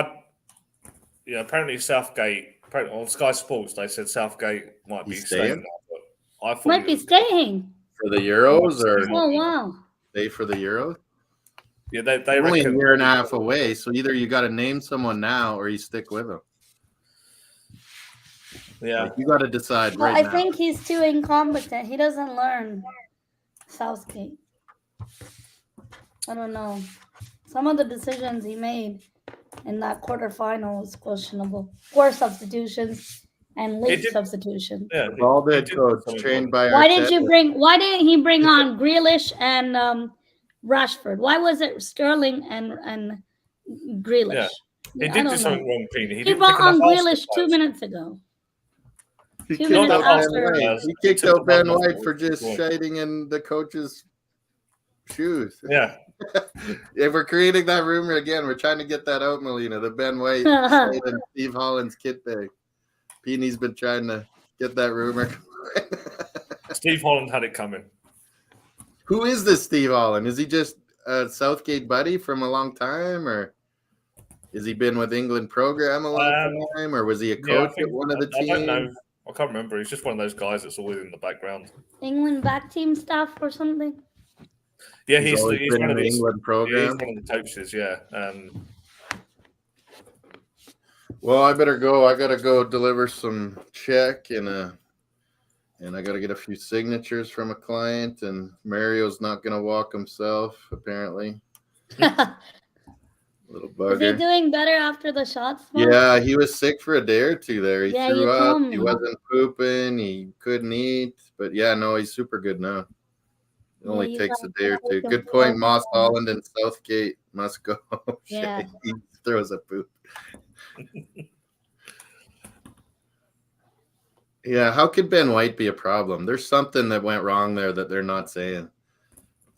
apparently Southgate. On Sky Sports, they said Southgate might be staying now, but I thought might be staying for the Euros, or oh wow, stay for the Euros. Yeah, they only a reckon, year and a half away, so either you got to name someone now or you stick with them. Yeah, like, you got to decide well, right I now. think he's too incompetent. He doesn't learn. Southgate. I don't know. Some of the decisions he made in that quarterfinal was questionable. 4 substitutions and late substitutions. Yeah, Bald-head coach trained by Why didn't he bring on Grealish and Rashford? Why was it Sterling and Grealish? Yeah. He did do something wrong, Pini. He brought on Grealish 2 minutes ago. He 2 kicked minutes out after. Ben White. He kicked out Ben White for just shiting in the coach's shoes. Yeah. If we're creating that rumor again, we're trying to get that out, Melina. The Ben White and Steve Holland's kit bag. Peeny's been trying to get that rumor. Steve Holland had it coming. Who is this Steve Holland? Is he just a Southgate buddy from a long time, or has he been with England program a long time, or was he a coach at one of the teams? I don't know. I can't remember. He's just one of those guys that's always in the background. England back team staff or something? Yeah, he's one of the England program. He's one of the coaches, yeah. Well, I better go. I gotta go deliver some check and I gotta get a few signatures from a client. And Mario's not gonna walk himself, apparently. Little bugger. Is he doing better after the shots? Yeah, he was sick for a day or two there. He threw up. Me. He wasn't pooping. He couldn't eat. But yeah, no, he's super good now. It only takes a day or two. Good point. Moss, Holland, and Southgate must go. Yeah. He throws a poop. Yeah, how could Ben White be a problem? There's something that went wrong there that they're not saying.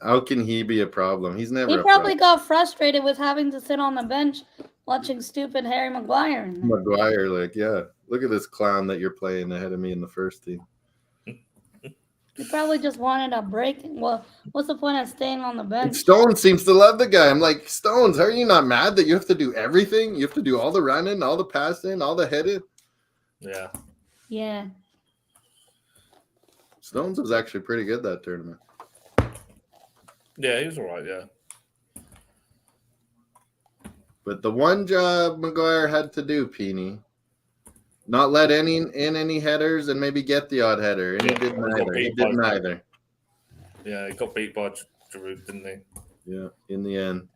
How can he be a problem? He's never. He probably got frustrated with having to sit on the bench watching stupid Harry Maguire. Maguire, yeah. Look at this clown that you're playing ahead of me in the first team. He probably just wanted a break. Well, what's the point of staying on the bench? And Stones seems to love the guy. I'm like, Stones, are you not mad that you have to do everything? You have to do all the running, all the passing, all the heading? Yeah. Yeah. Stones was actually pretty good that tournament. Yeah, he was all right, yeah. But the one job Maguire had to do, Peeny, not let any headers and maybe get the odd header. And he did neither. Yeah, he got beat by Giroud, didn't he? Yeah, in the end.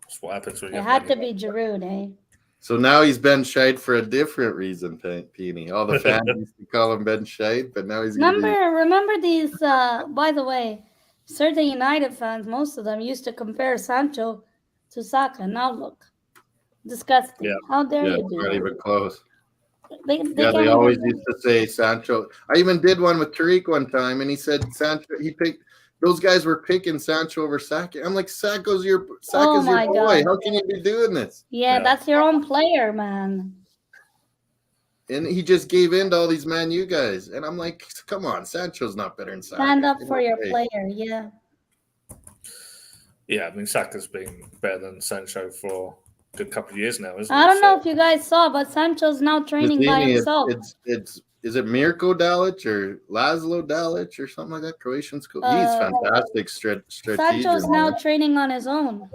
That's what happens when it had to be Giroud, eh? So now he's Ben Scheid for a different reason, Peeny. All the fans used to call him Ben Scheid, but now he's remember these, by the way, certain United fans, most of them used to compare Sancho to Saka. Now look. Disgusting. Yeah. How dare you do not that? even close. They always used to say Sancho. I even did one with Tariq one time, and he said Sancho. He picked those guys were picking Sancho over Saka. I'm like, Saka's your boy. my God. How can you be doing this? Yeah, Yeah. that's your own player, man. And he just gave in to all these Man U guys. And I'm like, come on, Sancho's not better than Saka. Stand up Get for your away. player. Yeah. Yeah, I mean, Saka's been better than Sancho for a good couple of years now, isn't he? I don't know So- if you guys saw, but Sancho's now training by Mazzini, himself. it's is it Mirko Dalic or Laszlo Dalic or something like that? Croatian's cool. He's fantastic strategic. Sancho's now training on his own.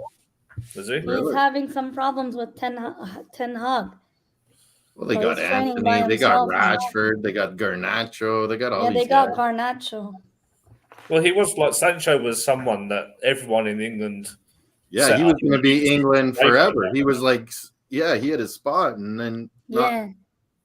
Is he? He's Really? having some problems with Ten Hag. Well, they So got he's training by Anthony, they got himself now. Rashford, they got Garnacho, they got all Yeah, these they got guys. Garnacho. Well, he was like Sancho was someone that everyone in England. Yeah, set he was up. going to be England Right. forever. He was like, yeah, he had his spot, and then not Yeah.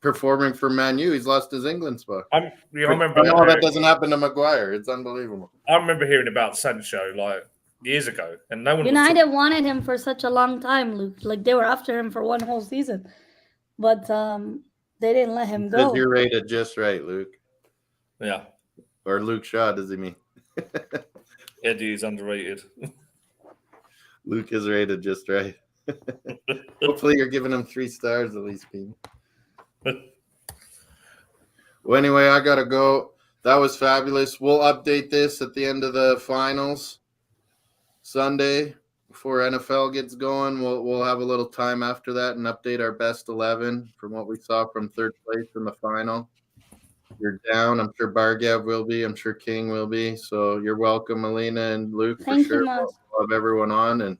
performing for Man U, he's lost his England spot. I remember. No, that doesn't happen to Maguire. It's unbelievable. I remember hearing about Sancho like years ago, and no one. was United talking- wanted him for such a long time, Luke. Like they were after him for one whole season, but they didn't let him Says go. you're rated just right, Luke. Yeah, Or Luke Shaw, does he mean? Eddie is underrated. Luke is rated just right. Hopefully you're giving him 3 stars at least, Pete. Well, anyway, I got to go. That was fabulous. We'll update this at the end of the finals Sunday before NFL gets going. We'll have a little time after that and update our best 11 from what we saw from third place in the final. You're down. I'm sure Bargav will be. I'm sure King will be. So you're welcome, Alina and Luke, Thank for sure. you, Maz. We'll have everyone on and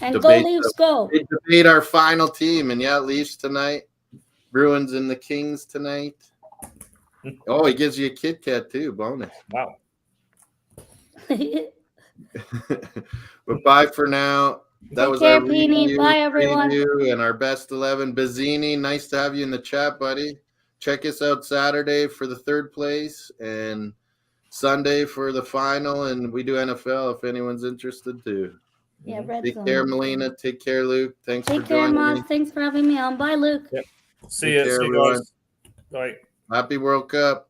And debate go Leafs, go. we debate our final team. And yeah, Leafs tonight, Bruins and the Kings tonight. Oh, he gives you a Kit Kat too. Bonus. Wow. But bye for now. That Take was care, our Peony. review, Bye, everyone. preview, and our best 11. Bazzini, nice to have you in the chat, buddy. Check us out Saturday for the third place and Sunday for the final. And we do NFL if anyone's interested too. Yeah, red Take zone. care, Melina. Take care, Luke. Thanks Take for care, joining Maz. me. Thanks for having me on. Bye, Luke. See Take you. care, See you everyone. guys. Bye. Happy World Cup.